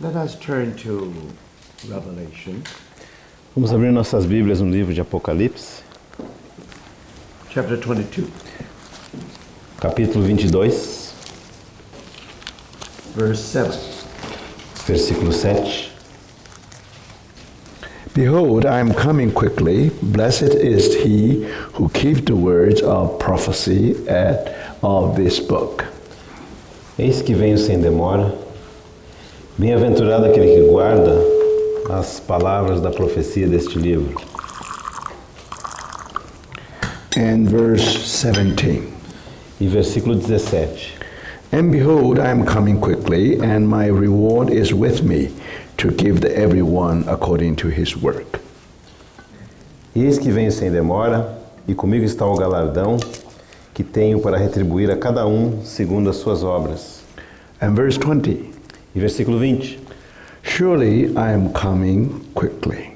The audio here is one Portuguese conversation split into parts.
Let us turn to Revelation, Vamos abrir nossas Bíblias no livro de Apocalipse, chapter 22, capítulo 22, verse 7. versículo 7. Behold, I am coming quickly. Blessed is he who keeps the words of prophecy of this book. Eis que venho sem demora. Bem-aventurado aquele que guarda as palavras da profecia deste livro. And verse 17. E versículo 17. And behold, I am coming quickly, and my reward is with me, to give to everyone according to his work. Eis que venho sem demora, e comigo está o galardão que tenho para retribuir a cada um segundo as suas obras. And verse 20. E versículo 20. Surely I am coming quickly.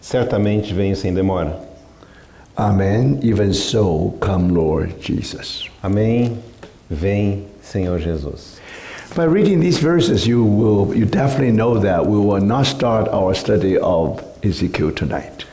Certamente venho sem demora. Amen. Even so, come, Lord Jesus. Amém. Vem, Senhor Jesus. By reading these verses, you definitely know that we will not start our study of Ezekiel tonight.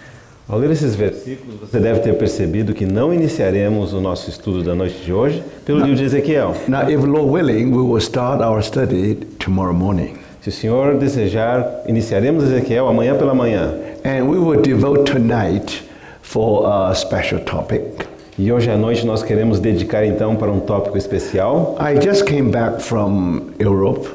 Ao ler esses versículos, você deve ter percebido que não iniciaremos o nosso estudo da noite de hoje pelo livro de Ezequiel. Now, if Lord willing, we will start our study tomorrow morning. Se o Senhor desejar, iniciaremos Ezequiel amanhã pela manhã. And we will devote tonight for a special topic. E hoje à noite nós queremos dedicar então para um tópico especial. I just came back from Europe,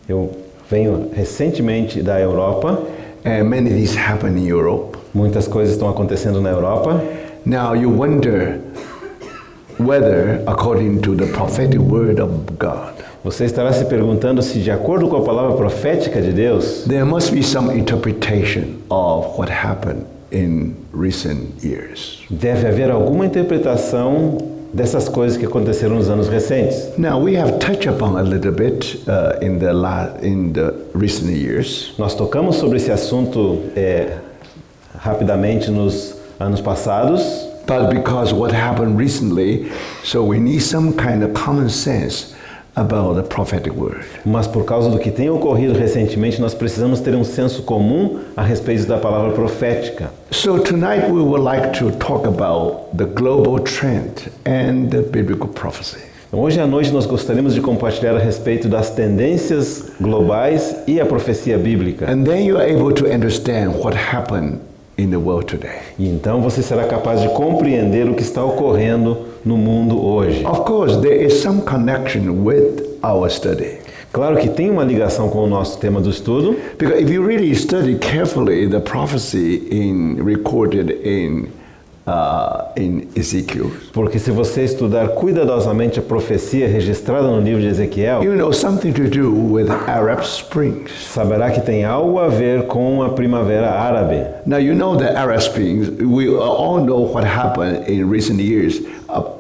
Eu venho recentemente da Europa. and many of these happen in Europe. Muitas coisas estão acontecendo na Europa. Now, you wonder whether, according to the prophetic word of God, Você estará se perguntando se, de acordo com a palavra profética de Deus, there must be some interpretation of what happened in recent years. deve haver alguma interpretação dessas coisas que aconteceram nos anos recentes. Now, we have touched upon a little bit in the recent years, Nós tocamos sobre esse assunto rapidamente nos anos passados, but because what happened recently, so we need some kind of common sense about the prophetic word. mas por causa do que tem ocorrido recentemente, nós precisamos ter um senso comum a respeito da palavra profética. So tonight we would like to talk about the global trend and the biblical prophecy. Então, hoje à noite nós gostaríamos de compartilhar a respeito das tendências globais e a profecia bíblica. And then you're able to understand what happened in the world today. E então você será capaz de compreender o que está ocorrendo no mundo hoje. Of course, there is some connection with our study. Claro que tem uma ligação com o nosso tema do estudo, Because if you really study carefully the prophecy recorded in Ezekiel, porque se você estudar cuidadosamente a profecia registrada no livro de Ezequiel, you know something to do with Arab Springs. saberá que tem algo a ver com a primavera árabe. Now you know the Arab Springs. We all know what happened in recent years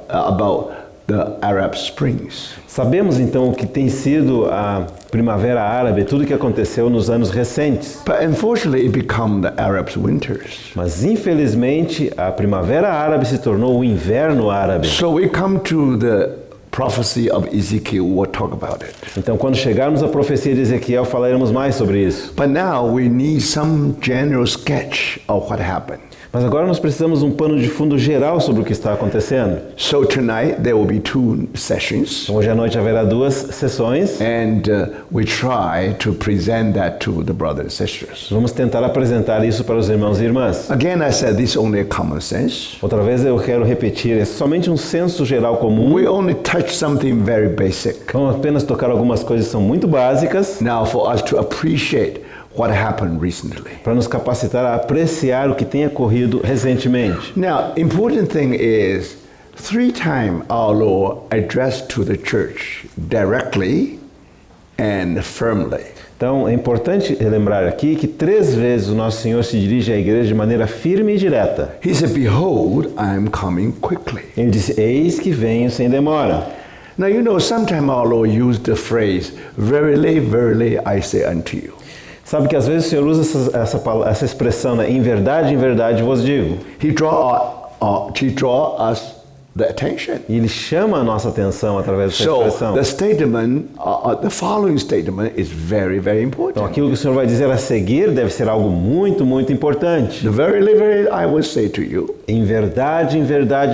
about the Arab Springs. Sabemos então o que tem sido a primavera árabe, tudo o que aconteceu nos anos recentes. But unfortunately, it became the Arab winters. Mas infelizmente a primavera árabe se tornou o inverno árabe. So we come to the prophecy of Ezekiel. We'll talk about it. Então quando chegarmos à profecia de Ezequiel falaremos mais sobre isso. But now we need some general sketch of what happened. Mas agora nós precisamos de um pano de fundo geral sobre o que está acontecendo. So tonight there will be two sessions, Então, hoje à noite haverá duas sessões. and we try to present that to the brothers and sisters. Vamos tentar apresentar isso para os irmãos e irmãs. Again, I said this is only a common sense. Outra vez eu quero repetir, é somente um senso geral comum. We only touch something very basic. Vamos apenas tocar algumas coisas que são muito básicas Now, for us to appreciate what happened recently. para nos capacitar a apreciar o que tem ocorrido recentemente. Now, important thing is 3 times our Lord addressed to the church directly and firmly. Então é importante lembrar aqui que 3 vezes o nosso Senhor se dirige à igreja de maneira firme e direta. He said, "Behold, I am coming quickly." Ele disse, eis que venho sem demora. Now, you know, sometimes our Lord used the phrase, "Verily, verily, I say unto you." Sabe que às vezes o Senhor usa essa expressão, né? Em verdade vos digo. He draw us the attention. E ele chama a nossa atenção através dessa So expressão. the statement, the following statement is very, very Então important. aquilo que o Senhor vai dizer a seguir deve ser algo muito, muito importante. The very little I will say to you, Em verdade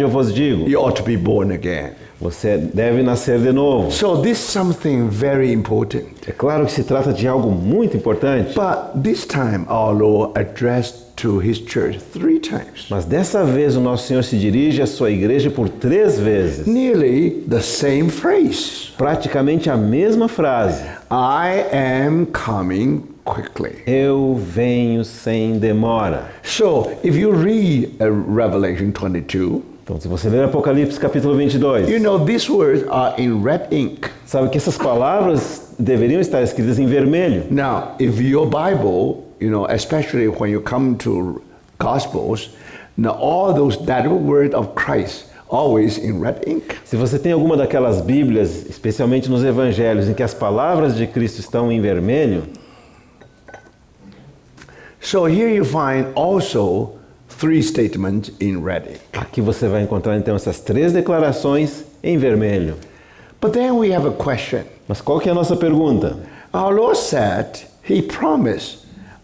eu vos digo, you ought to be born again. você deve nascer de novo. So this is something very important. É claro que se trata de algo muito importante, But this time our Lord addressed to his church 3 times. mas dessa vez o nosso Senhor se dirige à sua igreja por 3 vezes. Nearly the same phrase. Praticamente a mesma frase. I am coming quickly. Eu venho sem demora. So if you read Revelation 22, Então, se você ler Apocalipse capítulo 22, you know these words are in red ink. sabe que essas palavras deveriam estar escritas em vermelho. Now, if your Bible, you know, especially when you come to Gospels, now all those that word of Christ always in red ink. Se você tem alguma daquelas Bíblias, especialmente nos Evangelhos, em que as palavras de Cristo estão em vermelho, So here you find also 3 statements in red ink. aqui você vai encontrar então essas 3 declarações em vermelho. But then we have a question. Mas qual que é a nossa pergunta? Our Lord said, He promised,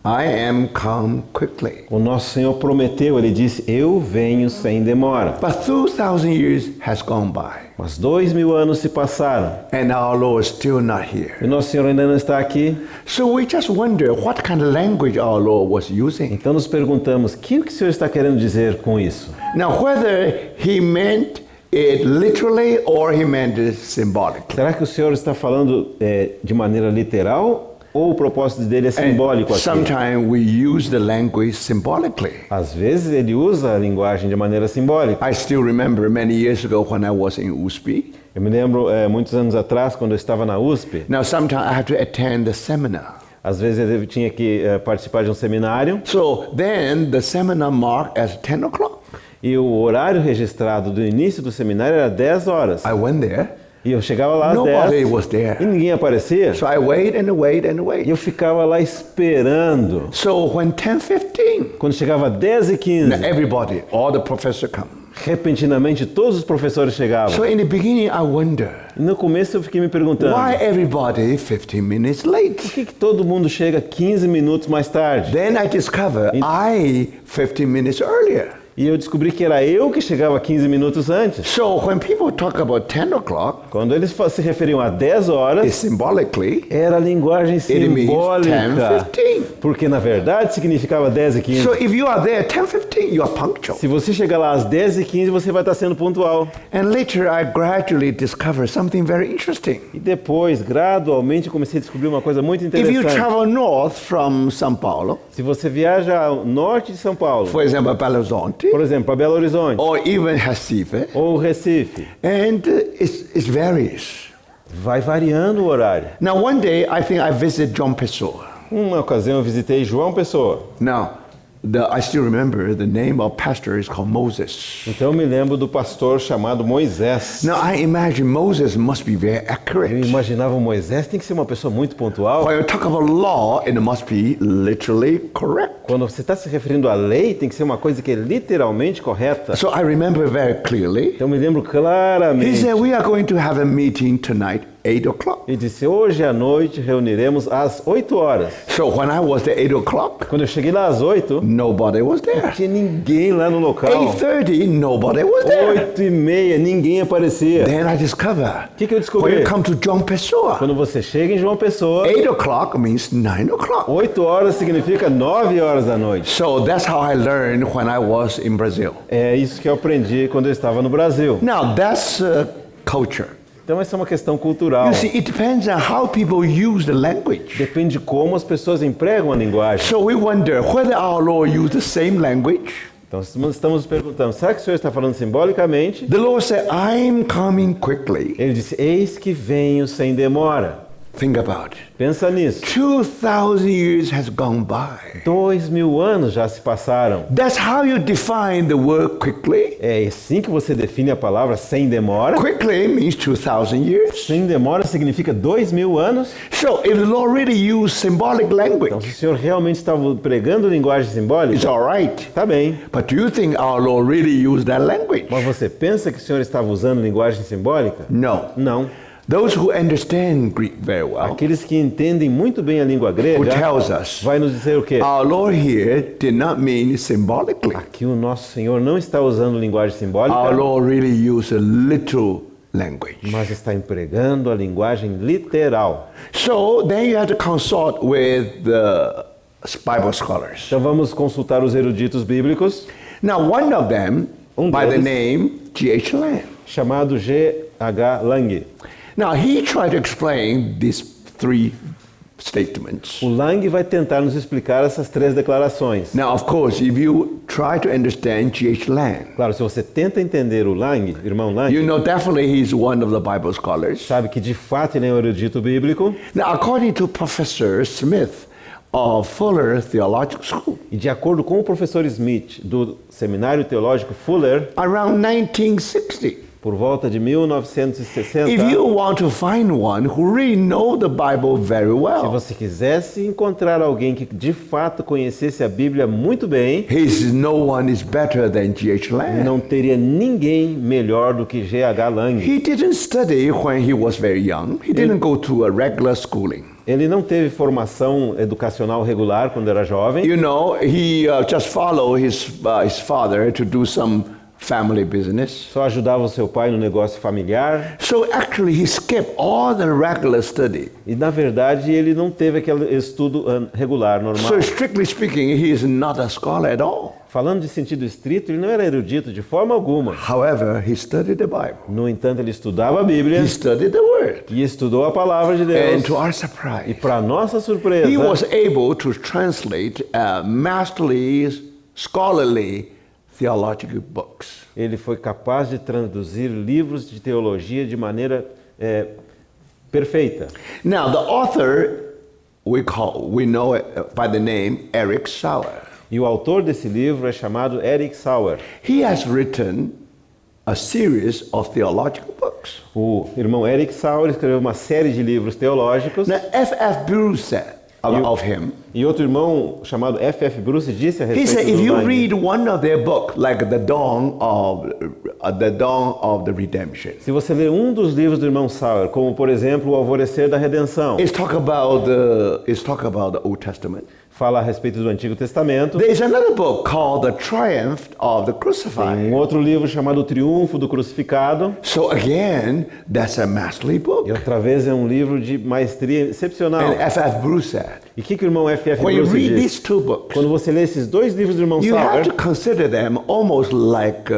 I am come quickly. O nosso Senhor prometeu, Ele disse, eu venho sem demora. But 2,000 years has gone by, Mas 2000 anos se passaram and our Lord is still not here. e o nosso Senhor ainda não está aqui. So we just wonder what kind of language our Lord was using. Então nos perguntamos, o que o Senhor está querendo dizer com isso? Now, whether He meant it literally or He meant it symbolically. Será que o Senhor está falando de maneira literal ou o propósito dele é simbólico aqui? Sometimes we use the language symbolically. Às vezes ele usa a linguagem de maneira simbólica. I still remember many years ago when I was in USP. Eu me lembro muitos anos atrás, quando eu estava na USP, Now, sometimes I have to attend the seminar. às vezes eu tinha que participar de um seminário So then the seminar marked as 10 o'clock. e o horário registrado do início do seminário era 10 horas. I went there. E eu chegava lá às Nobody 10 was there. e ninguém aparecia. So I wait and wait and E wait. eu ficava lá esperando. So when 10:15, Quando chegava 10h15, everybody, all the professors come. repentinamente todos os professores chegavam. So in the beginning, I wonder E no começo eu fiquei me perguntando, why everybody 15 minutes late. por que todo mundo chega 15 minutos mais tarde? Then I discover I 15 minutes earlier. E eu descobri que era eu que chegava 15 minutos antes. So when people talk about 10 o'clock, Quando eles se referiam a 10 horas, symbolically, era a linguagem it means simbólica. 10:15. Porque na verdade significava 10h15. So if you are there 10:15, you are punctual. Se você chegar lá às 10h15, você vai estar sendo pontual. And later I gradually discovered something very interesting. E depois, gradualmente, eu comecei a descobrir uma coisa muito If you interessante. travel north from São Paulo, Se você viaja ao norte de São Paulo, for example, Belo Horizonte, por exemplo, para Belo Horizonte or even Recife, ou Recife, and it varies. vai variando o horário. Now, one day, I think I visited João Pessoa. Uma ocasião eu visitei João Pessoa. Now, I still remember the name of pastor is called Moses. Então eu me lembro do pastor chamado Moisés. Now, I imagine Moses must be very Eu accurate. imaginava o Moisés tem que ser uma pessoa muito pontual. When you talk about law, it must be literally correct. Quando você está se referindo à lei, tem que ser uma coisa que é literalmente correta. So I remember very clearly. Então eu me lembro He claramente. said, we are going to have a meeting tonight, 8 o'clock. Ele disse, hoje à noite reuniremos às 8 horas. So when I was at 8 o'clock, Quando eu cheguei lá às 8, nobody was there. não tinha ninguém lá no local. 8:30, nobody was there. 8h30, ninguém aparecia. Then I discover, O que eu descobri? when you come to João Pessoa, Quando você chega em João Pessoa, 8 o'clock means 9 o'clock. 8 horas significa 9 horas da noite. So that's how I learned when I was in Brazil. É isso que eu aprendi quando eu estava no Brasil. Now that's culture. Então essa é uma questão cultural. You see, it depends on how people use the language. Depende de como as pessoas empregam a linguagem. So we wonder whether our Lord used the same language. Então estamos nos perguntando, será que o Senhor está falando simbolicamente? The Lord said, I'm coming quickly. Ele disse, eis que venho sem demora. Think about it. Pensa nisso. 2,000 years has gone by. 2000 anos já se passaram. That's how you define the word quickly. É assim que você define a palavra sem demora. Quickly means 2,000 years. Sem demora significa 2000 anos. So if the Lord really used symbolic Então, language, se o Senhor realmente estava pregando linguagem it's simbólica, all right. tá bem. But do you think our Lord really used that language? Mas você pensa que o Senhor estava usando linguagem simbólica? No. Não. Those who understand Greek very well, Aqueles que entendem muito bem a língua who grega, tells us, vai nos dizer o quê? our Lord here did not mean symbolically. Aqui o nosso Senhor não está usando linguagem simbólica, Our Lord really used a literal language. mas está empregando a linguagem literal. So then you have to consult with the Bible scholars. Então vamos consultar os eruditos bíblicos, Now, one of them, by the deles- name G.H. Lang. chamado G.H. Lang. Now, he tried to explain these three statements. O Lang vai tentar nos explicar essas três declarações. Now, of course, if you try to understand G.H. Lang, Claro, se você tenta entender o Lang, irmão Lang, you know definitely he's one of the Bible scholars. sabe que de fato ele é um erudito bíblico. Now, according to Professor Smith of Fuller Theological School, E de acordo com o professor Smith, do Seminário Teológico Fuller, around 1960, por volta de 1960, if you want to find one who really know the Bible very se well, você quisesse encontrar alguém que de fato conhecesse a Bíblia muito bem, no one is better than G.H. Lang. não teria ninguém melhor do que G.H. Lang. He didn't study when he was very young. He didn't go to a regular schooling. Ele não teve formação educacional regular quando era jovem. You know, he just followed his father to do some family business. Só ajudava o seu pai no negócio familiar. So actually, he skipped all the regular study. E na verdade ele não teve aquele estudo regular, normal. So strictly speaking, he is not a scholar at all. Falando de sentido estrito, ele não era erudito de forma alguma. However, he studied the Bible. No entanto, ele estudava a Bíblia He studied the Word. e estudou a palavra de And Deus. to our E surprise, para nossa surpresa, he was able to translate masterly, scholarly theological books. ele foi capaz de traduzir livros de teologia de maneira perfeita. Now, the author we know it by the name Eric Sauer. E o autor desse livro é chamado Eric Sauer. He has written a series of theological books. O irmão Eric Sauer escreveu uma série de livros teológicos. Now, F.F. Bruce said of him, E outro irmão chamado F.F. Bruce disse a he said, respeito if do you Lang, read one of their books, like the dawn of the redemption, se você ler um dos livros do irmão Sauer, como por exemplo O Alvorecer da Redenção, it's talk about the Old Testament. fala a respeito do Antigo Testamento. There is another book called The Triumph of the Crucified. Um outro livro chamado O Triunfo do Crucificado. So again, that's a masterly book. E outra vez é um livro de maestria excepcional. And F.F. Bruce said, E o que o irmão F.F. when you Bruce read diz? these two books, Quando você lê esses dois livros do irmão you have to Sauer, consider them almost like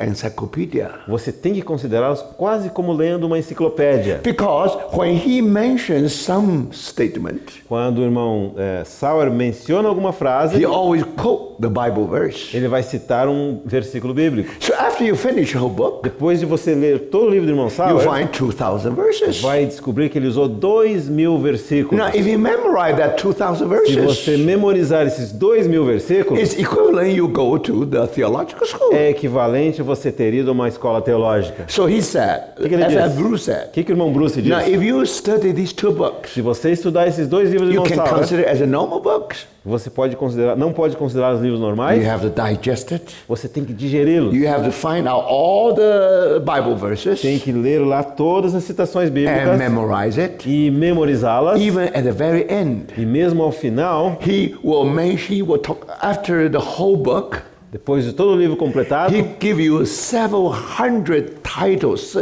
encyclopedia. você tem que considerá-los quase como lendo uma enciclopédia. Because when he mentions some statement, Quando o irmão Sauer menciona alguma frase, he always quote the Bible verse. ele vai citar um versículo bíblico. So after you finish the whole book, Depois de você ler todo o livro do irmão you Sauer, find 2,000 verses. vai descobrir que ele usou 2000 versículos. Now, if you memorize that 2,000 Se você verses, memorizar esses 2000 versículos, it's equivalent you go to the theological school. é equivalente a você ter ido a uma escola teológica. So he said, que ele F.F. diz? Bruce O said, que o irmão Bruce diz? now if you study these two books, Se você estudar esses dois livros do you irmão can Sauer, consider as a normal books. você pode considerar, não pode considerar os livros normais, You have to digest it. você tem que digeri-los. You have to find out all the Bible verses Tem que ler lá todas as citações and bíblicas memorize it. e memorizá-las. Even at the very end, E mesmo ao final, he will talk after the whole book. depois de todo o livro completado, He give you several hundred titles,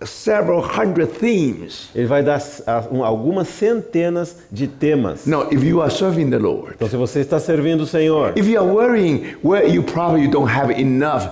several hundred themes. ele vai dar algumas centenas de temas. Now, if you are serving the Lord, Então, se você está servindo o Senhor, if you are worrying where you probably don't have enough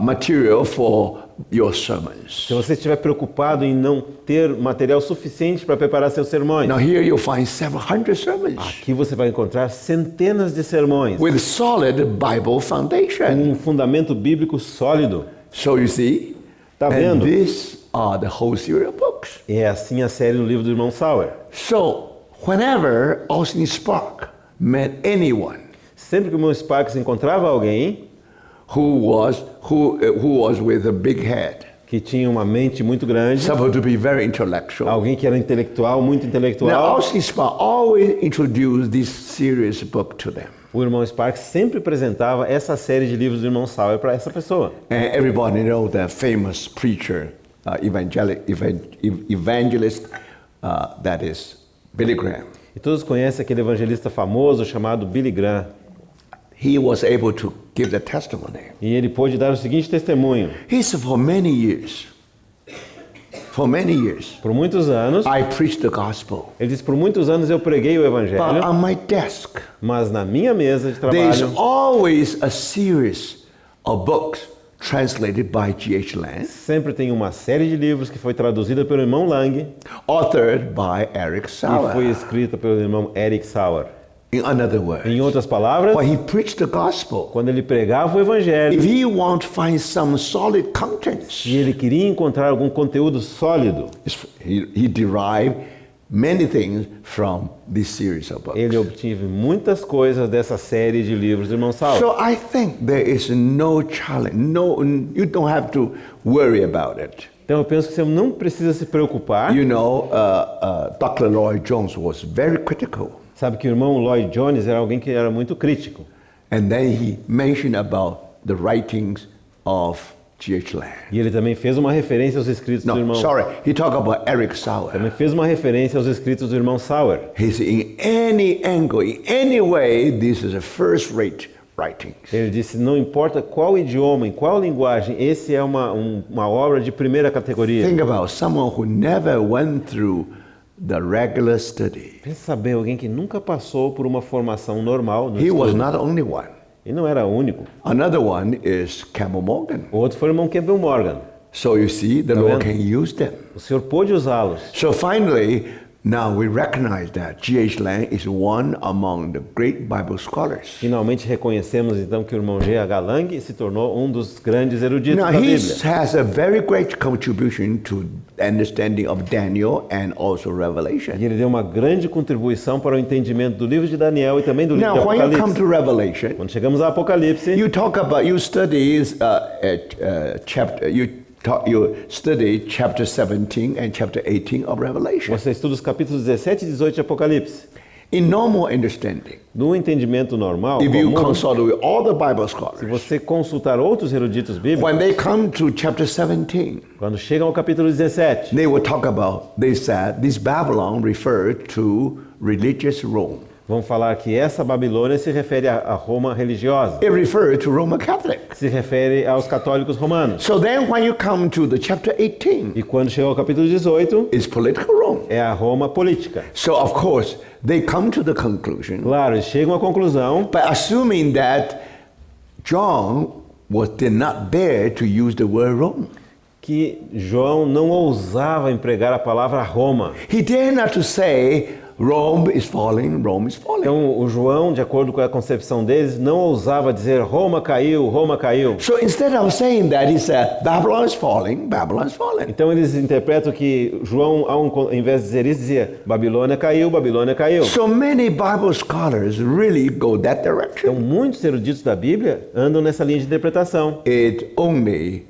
material for your sermons. se você estiver preocupado em não ter material suficiente para preparar seus sermões, Now here you'll find several hundred sermons aqui você vai encontrar centenas de sermões with solid Bible com foundation. um fundamento bíblico sólido. So you see, Tá And vendo? these are the whole series of books. É assim a série do livro do irmão Sauer. So, whenever Austin Spark met anyone Sempre que o irmão Sparks encontrava alguém who was with a big head, que tinha uma mente muito grande, supposed to be very intellectual. alguém que era intelectual, muito Now, intelectual, Austin Spark always introduced this series book to them. o irmão Sparks sempre apresentava essa série de livros do irmão Sauer para essa pessoa. And everybody knows the famous preacher, evangelist, that is Billy Graham. E todos conhecem aquele evangelista famoso chamado Billy Graham. He was able to give the testimony. E ele pôde dar o seguinte testemunho. He said, for many years, Por muitos anos, I preached the gospel. ele disse, por muitos anos eu preguei o But evangelho, on my desk, mas na minha mesa de there's trabalho always a series of books translated by G.H. Lang, sempre tem uma série de livros que foi traduzida pelo irmão Lang authored by Eric e foi Sauer. escrita pelo irmão Eric Sauer. In other words, Em outras palavras, when he preached the gospel, quando ele pregava o evangelho, if he want to find some solid contents, e ele queria encontrar algum conteúdo sólido, he derived many things from this series of books. ele obtive muitas coisas dessa série de livros do irmão Sauer. So I think there is no challenge. No, you don't have to worry about it. Então eu penso que você não precisa se preocupar. You know, Dr. Lloyd Jones was very critical. Sabe que o irmão Lloyd Jones era alguém que era muito crítico. And then he mentioned about the writings of G.H. Lang. E ele também fez uma referência aos escritos do No, irmão. sorry, he talked about Eric Sauer. Também fez uma referência aos escritos do irmão Sauer. He said, in any angle, in any way, this is a first-rate writings. Ele disse, não importa qual idioma, em qual linguagem, esse é uma obra de primeira categoria. Think about someone who never went through the regular study. Pensa bem, alguém que nunca passou por uma formação normal no He was estudo. not the only one. E não era o único. Another one is Campbell Morgan. O outro foi o irmão Campbell Morgan. So you see, the Tá Lord vendo? can use them. O Senhor pôde usá-los. So finally, now we recognize that G.H. Lang is one among the great Bible scholars. Finalmente reconhecemos então que o irmão G.H. Lang se tornou um dos grandes eruditos Now da he Bíblia. has a very great contribution to understanding of Daniel and also E Revelation. ele deu uma grande contribuição para o entendimento do livro de Daniel e também do livro de Now, when you come Apocalipse. to Revelation, Quando chegamos a Apocalipse, you study chapter 17 and chapter 18 of Revelation. você estuda os capítulos 17 e 18 de Apocalipse. In normal understanding, No entendimento normal, if you comum, consult with all the Bible se scholars, você consultar outros eruditos bíblicos, when they come to chapter 17, quando chegam ao capítulo 17, they will talk about, they said, this Babylon referred to religious Rome. vão falar que essa Babilônia se refere a Roma religiosa, It referred to Roman Catholic. se refere aos católicos romanos. So then when you come to the chapter 18, E quando chega ao capítulo 18, it's political Rome. é a Roma política. So of course, they come to the conclusion, Claro, eles chegam à conclusão, but assuming that John did not dare to use the word Rome. que João não ousava empregar a palavra Roma. He dared not to say, Rome is falling, Rome is falling. Então, o João, de acordo com a concepção deles, não ousava dizer Roma caiu, Roma caiu. So instead of saying that, he said, Babylon is falling, Babylon is falling. Então, eles interpretam que João, ao invés de dizer isso, dizia Babilônia caiu, Babilônia caiu. So many Bible scholars really go that Então, direction. muitos eruditos da Bíblia andam nessa linha de interpretação. It only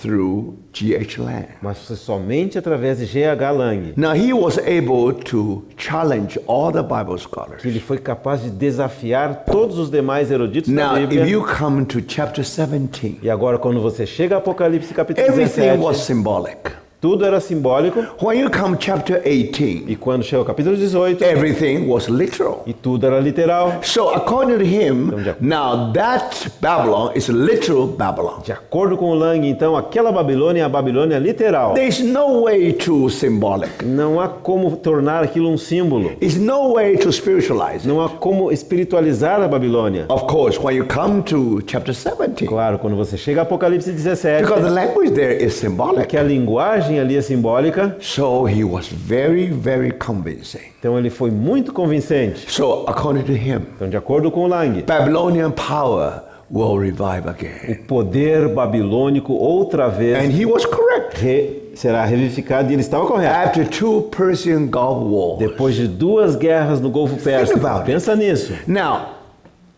through G.H. Lang. Mas foi somente através de G.H. Lang Now he was able to challenge all the Bible scholars. que ele foi capaz de desafiar todos os demais eruditos da Now, Bíblia. if you come to chapter 17, E agora, quando você chega a Apocalipse capítulo everything 17, was symbolic. tudo era simbólico. When you come chapter 18, E quando chega ao capítulo 18, everything was literal. e tudo era literal. So according to him, Então, now that Babylon is literal Babylon. De acordo com o Lang, então, aquela Babilônia é a Babilônia literal. There's no way to symbolic. Não há como tornar aquilo um símbolo. There's no way to spiritualize it. Não há como espiritualizar a Babilônia. Of course, when you come to chapter 17, Claro, quando você chega a Apocalipse 17, because the language there is symbolic. que a linguagem ali é simbólica, So he was very, very convincing. então ele foi muito convincente. So according to him, Então, de acordo com o Lang, Babylonian power will revive o again. poder babilônico outra vez And he was correct. será revivificado, e ele estava correto. After 2 Persian Gulf Wars. Depois de 2 guerras no Golfo Pérsico. about it. Pensa nisso. Now,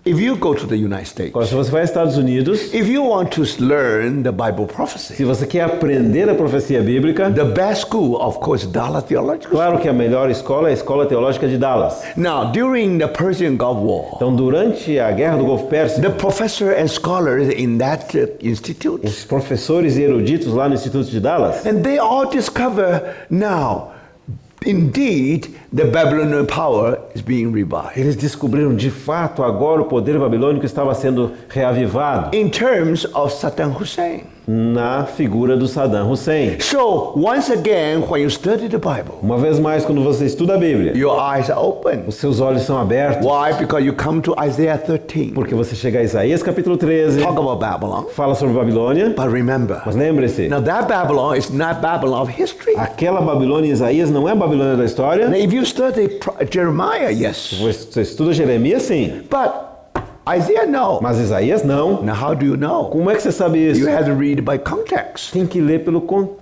if you go to the United States, Agora, se você vai aos Estados Unidos, if you want to learn the Bible se prophecy, você quer aprender a profecia bíblica, the best school, of course, Dallas Theological. claro que a melhor escola é a Escola Teológica de Dallas. Now, during the Persian Gulf War, Então, durante a Guerra do Golfo Pérsico, the professor and scholars in that institute, os professores e eruditos lá no Instituto de Dallas, and they all discover now, indeed, the Babylonian power is being revived. eles descobriram de fato agora o poder babilônico estava sendo reavivado In terms of Saddam Hussein. na figura do Saddam Hussein. So, once again, when you study the Bible, Uma vez mais, quando você estuda a Bíblia, your eyes are open. os seus olhos são abertos, Why? Because you come to Isaiah 13. porque você chega a Isaías capítulo 13, Talk about Babylon. fala sobre Babilônia, But remember, mas lembre-se, now that Babylon is not Babylon of history. aquela Babilônia em Isaías não é a Babilônia da história. Now, if you study Jeremiah, yes. Você estuda Jeremias, sim, But Isaiah, no. mas Isaías não. Now, how do you know? Como é que você sabe isso? You have to read by context. Tem que ler pelo contexto.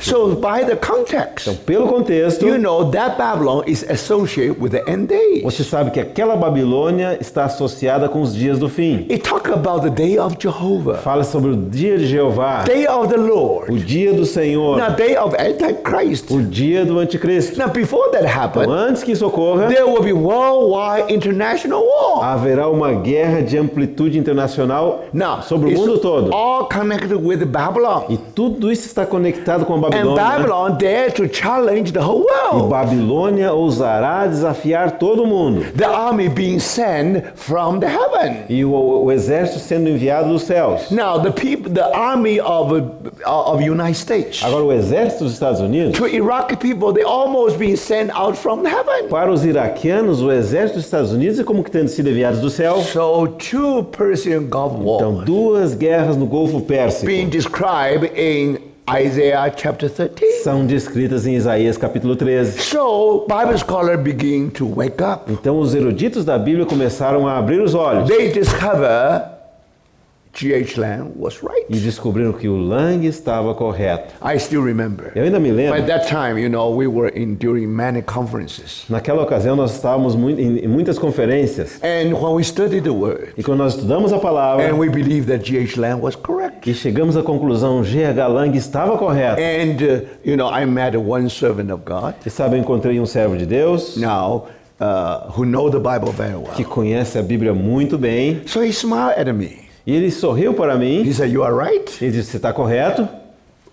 So, by the context, Então, pelo contexto, you know that Babylon is associated with the end days. você sabe que aquela Babilônia está associada com os dias do fim. It talk about the day of Jehovah, Fala sobre o dia de Jeová, day of the Lord, o dia do Senhor, now day of Antichrist. o dia do Anticristo. Now, before that Então, happens, antes que isso ocorra, there will be worldwide international war. haverá uma guerra de amplitude internacional Now, sobre o it's mundo todo. all connected with Babylon. E tudo isso está conectado com a And Babilônia. Babylon dare to challenge the whole E world. Babilônia ousará desafiar todo mundo. The army being sent from the heaven. E o exército sendo enviado dos céus. Now the people, the army of United States. Agora, o exército dos Estados Unidos, To Iraqi people, they almost being sent out from heaven. para os iraquianos, o exército dos Estados Unidos é como que tendo sido enviados do céu. So 2 Persian Gulf Então, War 2 guerras no Golfo Pérsico being described in Isaiah chapter 13. são descritas em Isaías capítulo 13. So Bible scholars begin to wake up. Então, os eruditos da Bíblia começaram a abrir os olhos They discover G.H. Lang was right. e descobriram que o Lang estava correto. I still remember. Eu ainda me By lembro, that time, you know, we were during many conferences. naquela ocasião nós estávamos em muitas conferências, And when we studied the word, e quando nós estudamos a palavra and we believe that G.H. Lang was correct. e chegamos à conclusão, G.H. Lang estava correto. And, you know, I met one servant of God E sabe, eu encontrei um servo de Deus now who know the Bible very que well. conhece a Bíblia muito bem, So he smiled at me. e ele sorriu para mim He said, "You are right." e disse, você está correto?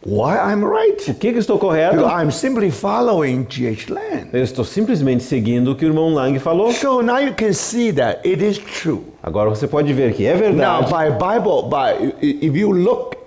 Why I'm right? Por que eu estou correto? Because I'm simply following G.H. Lang. Eu estou simplesmente seguindo o que o irmão Lang falou. So now you can see that it is true. Agora você pode ver que é Now, verdade. if you look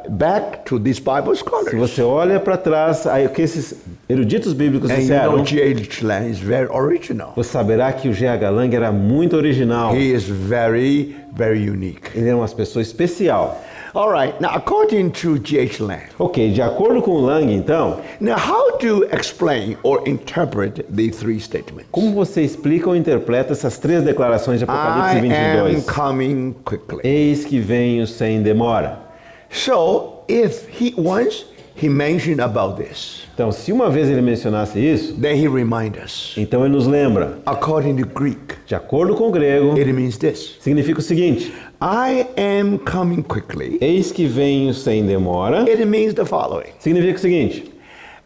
back to these Bible Se scholars, você olha para trás, aí, o que esses eruditos bíblicos and you disseram, know G.H. Lang is very original. você saberá que o G.H. Lang era muito original. He is very, very unique. Ele era uma pessoa especial. All right. Now, according to G.H. Lang, Ok, de acordo com o Lang, então, now how do you explain or interpret the 3 statements? como você explica ou interpreta essas 3 declarações de Apocalipse I am 22? coming quickly. Eis que venho sem demora. So, if once he mentioned about this, Então, se uma vez ele mencionasse isso, then he reminds us. então ele nos lembra. According to Greek, De acordo com o grego, it means this: significa o seguinte: I am coming quickly. eis que venho sem demora. It means the following: Significa o seguinte: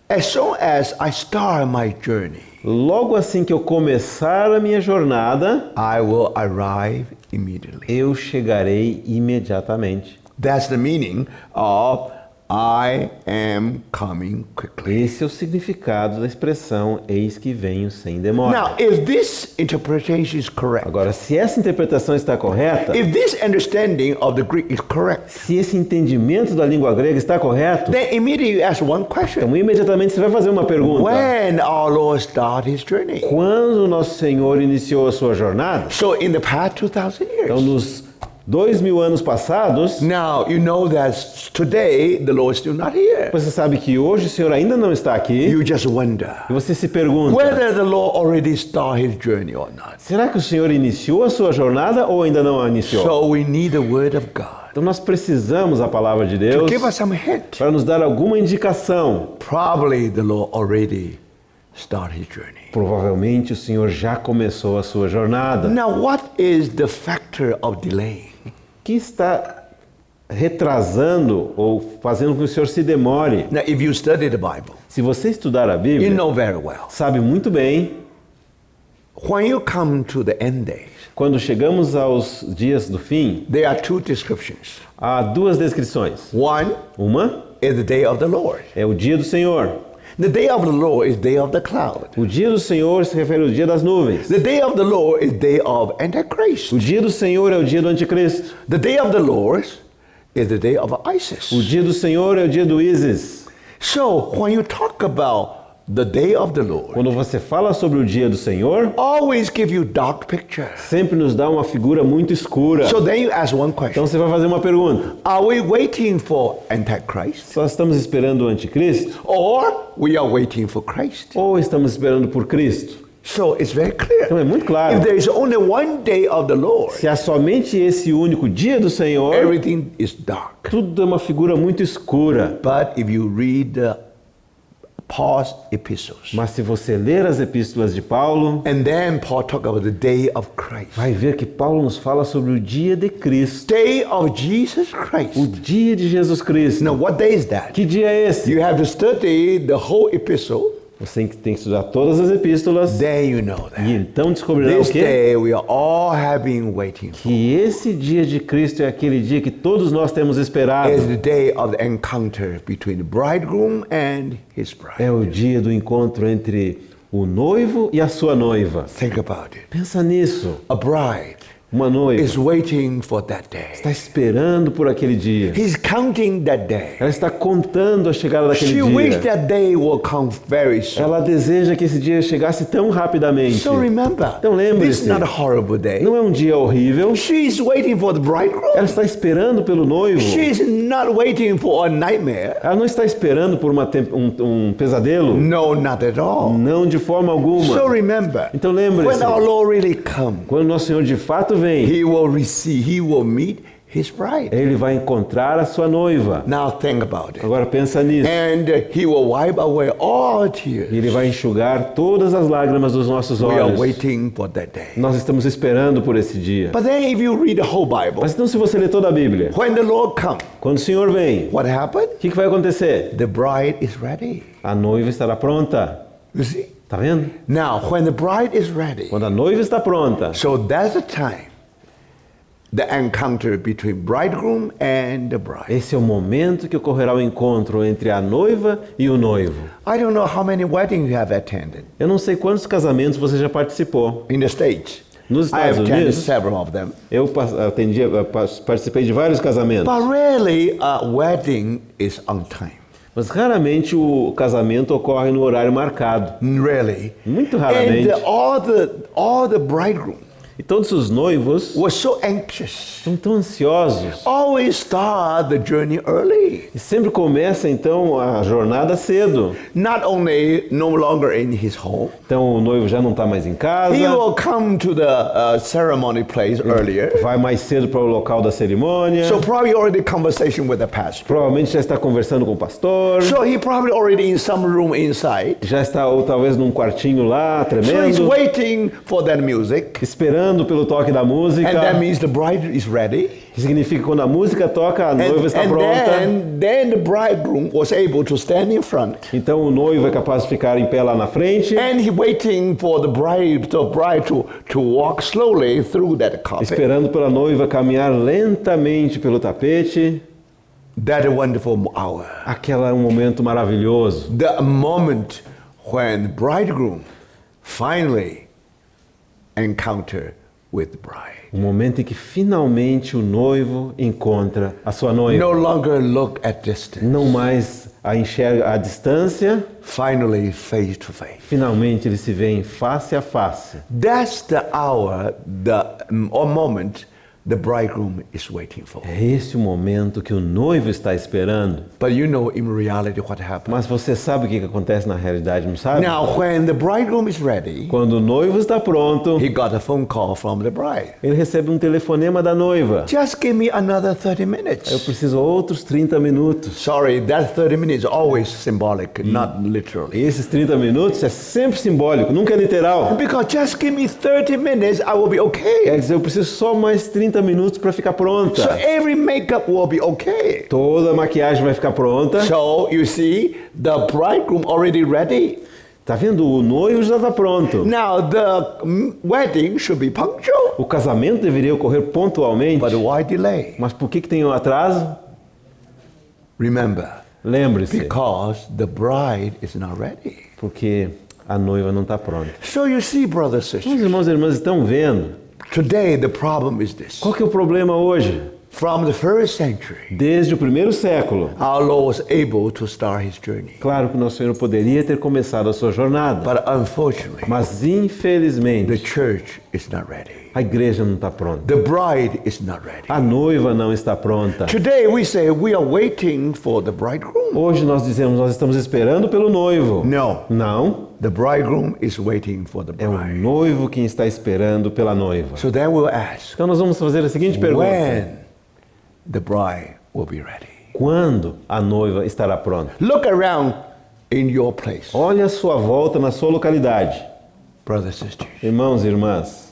as soon as I start my journey, logo assim que eu começar a minha jornada, I will arrive immediately. eu chegarei imediatamente. That's the meaning of I am coming quickly. Esse é o significado da expressão eis que venho sem demora. Now, if this interpretation is correct, Agora, se essa interpretação está correta, if this understanding of the Greek is correct, se esse entendimento da língua grega está correto, then immediately you ask one question: então imediatamente você vai fazer uma pergunta. when our Lord started his journey? Quando o nosso Senhor iniciou a sua jornada? So, in the past 2,000 Então, years, nos 2000 anos passados, Now, you know that today the Lord is still not here. você sabe que hoje o Senhor ainda não está aqui. You just wonder E você se pergunta, whether the Lord already started his journey or not. será que o Senhor iniciou a sua jornada ou ainda não a iniciou? So we need the word of God Então nós precisamos da palavra de to Deus give us some hint. para nos dar alguma indicação. Probably the Lord already started his journey. Provavelmente o Senhor já começou a sua jornada. Now, what is the factor of delay? O que está retrasando ou fazendo com que o Senhor se demore? Now, if you study the Bible, Se você estudar a you Bíblia, know very well. sabe muito bem, When you come to the end days, quando chegamos aos dias do fim, there are two descriptions. há duas descrições. One Uma is the day of the Lord. é o dia do Senhor. The day of the Lord is day of the cloud. O dia do Senhor se refere ao dia das nuvens. The day of the Lord is day of Antichrist. O dia do Senhor é o dia do anticristo. The day of the Lord is the day of O ISIS. dia do Senhor é o dia do Ísis. So when you talk about the day of the Lord, Quando você fala sobre o dia do Senhor, always give you dark picture. sempre nos dá uma figura muito escura. So then you ask one question. Então você vai fazer uma pergunta. Are we waiting for Antichrist? Só estamos esperando o anticristo Or we are waiting for Christ? ou estamos esperando por Cristo? So it's very clear. Então é muito claro. If there is only one day of the Lord, Se há somente esse único dia do Senhor, everything is dark. tudo é uma figura muito escura. But if you read Paul's epistles, Mas se você ler as epístolas de Paulo, and then Paul talk about the day of Christ, vai ver que Paulo nos fala sobre o dia de Cristo, day of Jesus o Christ. dia de Jesus Cristo. Now, what day is that? Que dia é esse? You have to study the whole epistle, Você tem que estudar todas as epístolas then you know e that. então descobrirá o This quê? day we are all have been waiting for. Que esse dia de Cristo é aquele dia que todos nós temos esperado. Is the day of the encounter between the bridegroom and his bride. É o dia do encontro entre o noivo e a sua noiva. Think about it. Pensa nisso. A bride Uma noiva is waiting for that day. está esperando por aquele dia. He's counting that day. Ela está contando a chegada daquele She wishes dia. that day will come very soon. Ela deseja que esse dia chegasse tão rapidamente. So remember, Então lembre-se, this is not a horrible day. não é um dia horrível. She's waiting for the bridegroom. Ela está esperando pelo noivo. She's not waiting for a nightmare. Ela não está esperando por um pesadelo. No, not at all. Não de forma So alguma. remember, Então lembre-se, when our Lord really comes, quando nosso Senhor de fato vem, he will meet his bride. Ele vai encontrar a sua noiva. Now think about it. Agora pensa nisso. And he will wipe away all tears. Ele vai enxugar todas as lágrimas dos nossos We are olhos. waiting for that day. Nós estamos esperando por esse dia. But then if you read the whole Bible, Mas então se você ler toda a Bíblia, when the Lord comes, quando o Senhor vem, what happened? o que vai acontecer? The bride is ready. A noiva estará pronta. You see? Tá vendo? Now, when the bride is ready, Quando a noiva está pronta, so that's the time, the encounter between bridegroom and the bride. esse é o momento que ocorrerá o encontro entre a noiva e o noivo. I don't know how many weddings you have attended Eu não sei quantos casamentos você já participou. in the States. Nos I have Estados attended Unidos, several of them. eu participei de vários casamentos. But rarely a wedding is on time. Mas raramente o casamento ocorre no horário marcado. Rarely. Muito raramente. And all the bridegroom E todos os noivos was so anxious. estão tão ansiosos. Always start the journey early. E sempre começa então a jornada cedo. Not only no longer in his home, Então o noivo já não está mais em casa, he will come to the ceremony place earlier. vai mais cedo para o local da cerimônia. So probably already conversation with the pastor. Provavelmente já está conversando com o pastor. So he probably already in some room inside. Já está ou talvez num quartinho lá, So he's tremendo, waiting for that music. esperando pelo toque da música. And that means the bride is ready. Que significa que quando a música toca, a noiva está And pronta. then the bridegroom was able to stand in front. Então o noivo é capaz de ficar em pé lá na frente, And he waiting for the bride to walk slowly through that carpet. esperando pela noiva caminhar lentamente pelo tapete. That wonderful hour. Aquela é um momento maravilhoso. The moment when the bridegroom finally encounter with the bride. O momento em que finalmente o noivo encontra a sua noiva. No longer look at distance. Não mais a enxerga à distância, Finally face to face. finalmente eles se veem face a face. That's the hour, or moment the bridegroom is waiting for. É esse o momento que o noivo está esperando. But you know in reality what happened. Mas você sabe o que acontece na realidade, não sabe? Now, when the bridegroom is ready, Quando o noivo está pronto, he got a phone call from the bride. ele recebe um telefonema da noiva. Just give me another 30 Eu minutes. preciso outros 30 minutos. Sorry, that 30 minutes is always symbolic, not literally. E esses 30 minutos é sempre simbólico, nunca é literal. Because just give me 30 minutes, I will be okay. Quer dizer, eu preciso só mais 30 minutos para ficar So pronta. every makeup will be okay. Toda a maquiagem vai ficar pronta. So you see, the bridegroom already ready. Tá vendo? O noivo já está pronto. Now the wedding should be punctual. O casamento deveria ocorrer pontualmente. But why delay? Mas por que tem um atraso? Remember, Lembre-se, because the bride is not ready. porque a noiva não está pronta. So you see, brothers and Os sisters, irmãos e irmãs estão vendo. today the problem is this. Qual que é o problema hoje? From the first century, Desde o primeiro século, our Lord was able to start his journey. claro que o nosso Senhor poderia ter começado a sua jornada, But unfortunately, mas the infelizmente church is not ready. a igreja não está pronta. The bride is not ready. A noiva não está pronta. Today we say we are waiting for the bridegroom. Hoje nós dizemos, nós estamos esperando pelo noivo. No, Não, the bridegroom is waiting for the é o bride. noivo quem está esperando pela noiva. So then we'll ask, Então nós vamos fazer a seguinte pergunta: when the bride will be ready? quando a noiva estará pronta? Look around in your place, Olhe à sua volta na sua localidade. brothers and sisters. Irmãos e irmãs,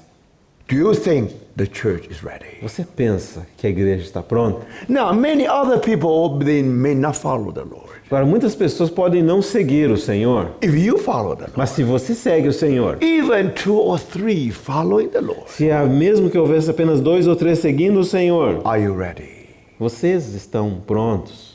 Do you think the church is ready? você pensa que a igreja está pronta? Now, many other people, they may not follow the Lord. Agora, muitas pessoas podem não seguir o Senhor, If you follow the Lord, mas se você segue o Senhor, even 2 or 3 following the Lord, se mesmo que houvesse apenas 2 ou 3 seguindo o Senhor, are you ready? vocês estão prontos.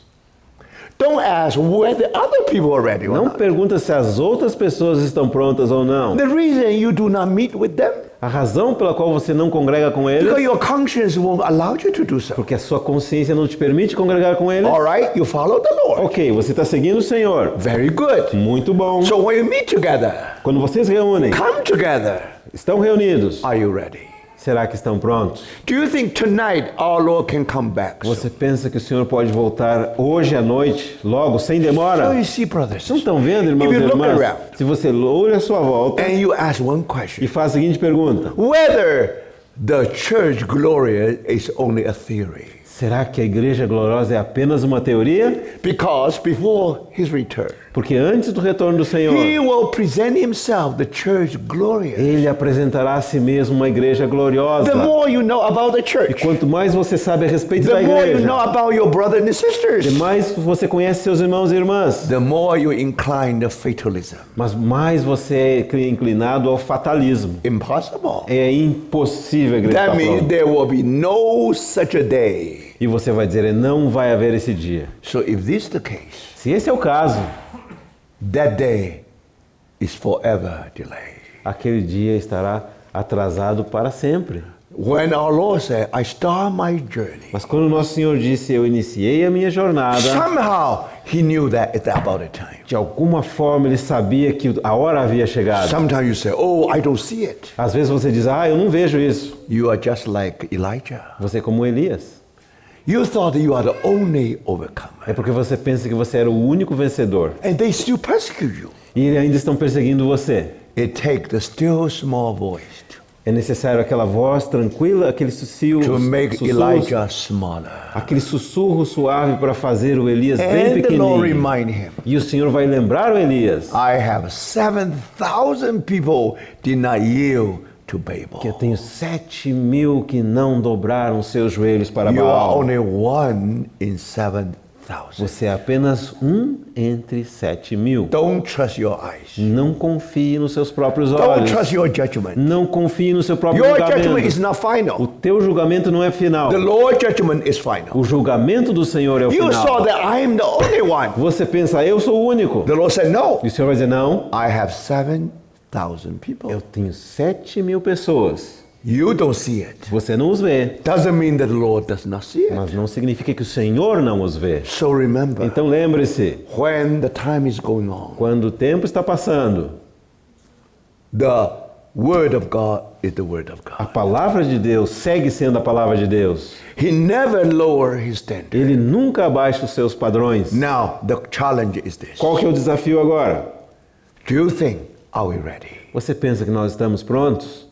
Don't ask whether other people are ready or Não not. pergunta se as outras pessoas estão prontas ou não. The reason you do not meet with them, A razão pela qual você não congrega com eles, because your conscience won't allow you to do so. porque a sua consciência não te permite congregar com eles. All right, you follow the Lord. Ok, você está seguindo o Senhor. Very good. Muito bom. So when you meet together, Quando vocês reúnem, come together, estão reunidos, are you ready? será que estão prontos? Do you think tonight our Lord can come back? Você pensa que o Senhor pode voltar hoje à noite, logo, sem So demora? you see, brothers, Não estão vendo, irmãos if e you look irmãs? around Se você olha à sua volta and you ask one e question, faz a seguinte pergunta: whether the church glory is only a theory. será que a igreja gloriosa é apenas uma teoria? Because before his return, Porque antes do retorno do Senhor, he will present himself, the church glorious. Ele apresentará a si mesmo uma igreja gloriosa. The more you know about the E church, quanto mais você sabe a respeito da the more you igreja, know about your brothers and sisters, e mais você conhece seus irmãos e irmãs, the more you incline to fatalism. mas mais você é inclinado ao fatalismo. Impossible. É impossível a igreja That estar means pronta. there will be no such a day. E você vai dizer, não vai haver esse dia. So if this is the case, Se esse é o caso, that day is forever delayed. aquele dia estará atrasado para sempre. When our Lord said, I start my journey, Mas quando o nosso Senhor disse, eu iniciei a minha jornada, somehow he knew that it's about the time. de alguma forma ele sabia que a hora havia chegado. Sometimes you say, oh, I don't see it. Às vezes você diz, eu não vejo isso. You are just like Elijah. Você é como Elias. You thought you are the only overcomer. É porque você pensa que você era o único vencedor. And they still persecute you. E eles ainda estão perseguindo você. It takes the still small voice É necessário aquela voz tranquila, aquele to make sussurro, Elijah smaller. aquele sussurro suave para fazer o Elias bem And the Lord pequenininho. remind him, E o Senhor vai lembrar o Elias I have 7,000 people did not yield to Babel. que eu tenho 7.000 que não dobraram seus joelhos para You are Baal. only one in 7,000. Você é apenas um entre 7.000. Don't trust your eyes. Não confie nos seus próprios Don't olhos. trust your judgment. Não confie no seu próprio Your judgment is julgamento. not O final. teu julgamento não é final. The Lord's judgment is final. O julgamento do Senhor é o You saw final. that I am the only one. Você pensa, eu sou o único. The Lord said, no. E o Senhor vai dizer, não, I have 7,000 people. eu tenho 7.000 pessoas. You don't see it. Você não os vê, Doesn't mean that the Lord does not see it. mas não significa que o Senhor não os vê. So remember, Então lembre-se, when the time is going on, quando o tempo está passando, the Word of God is the Word of A God. palavra de Deus segue sendo a palavra de Deus. He never lower his standard. Ele nunca abaixa os seus padrões. Now, the challenge is this. Qual que é o desafio agora? Do you think, are we ready? Você pensa que nós estamos prontos?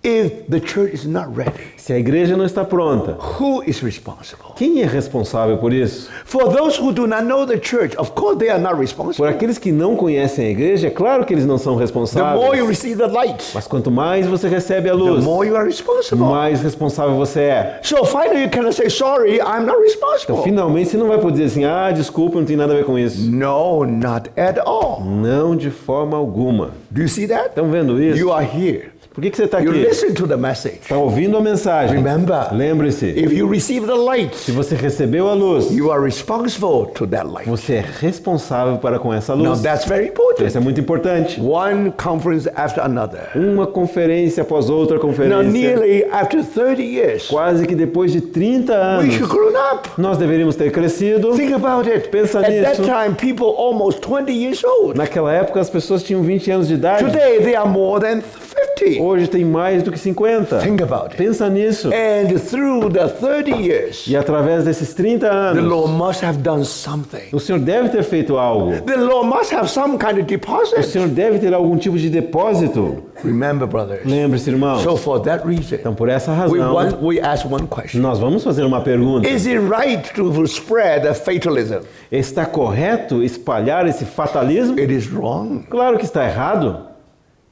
If the church is not ready, Se a igreja não está pronta, who is responsible? quem é responsável por isso? For those who do not know the church, of course they are not Por responsible. aqueles que não conhecem a igreja, é claro que eles não são The more you responsáveis. receive the light, Mas quanto mais você recebe a the luz, more you are responsible. mais responsável você é. So finally you cannot say, sorry, I'm not Então, responsible. finalmente, você não vai poder dizer assim, desculpa, não tem nada a ver com isso. No, not at all. Não de forma alguma. Do you see that? Estão vendo isso? You are here. Por que você está You aqui? listen to the message. Está ouvindo a mensagem. Remember, Lembre-se, if you receive the light, se você recebeu a luz, you are responsible to that light. você é responsável para com essa Now luz. that's very important. Isso é muito importante. One conference after another. Uma conferência após outra Now conferência. nearly after 30 years, Quase que depois de 30 we anos, should grow up. nós deveríamos ter crescido. Think about it. Pensa At that nisso. time, people almost 20 years old. Naquela época, as pessoas tinham 20 anos de idade. Today, they are more than 50. Hoje tem mais do que 50. Think about it. Pensa nisso. And through the 30 years, E através desses 30 the anos, Lord must have done something. o Senhor deve ter feito algo. The Lord must have some kind of O deposit. Senhor deve ter algum tipo de depósito. Remember, brothers. Lembre-se, irmãos. So for that reason, Então, por essa razão, we ask one question. nós vamos fazer uma pergunta. Is it right to spread fatalism? Está correto espalhar esse fatalismo? It is wrong. Claro que está errado.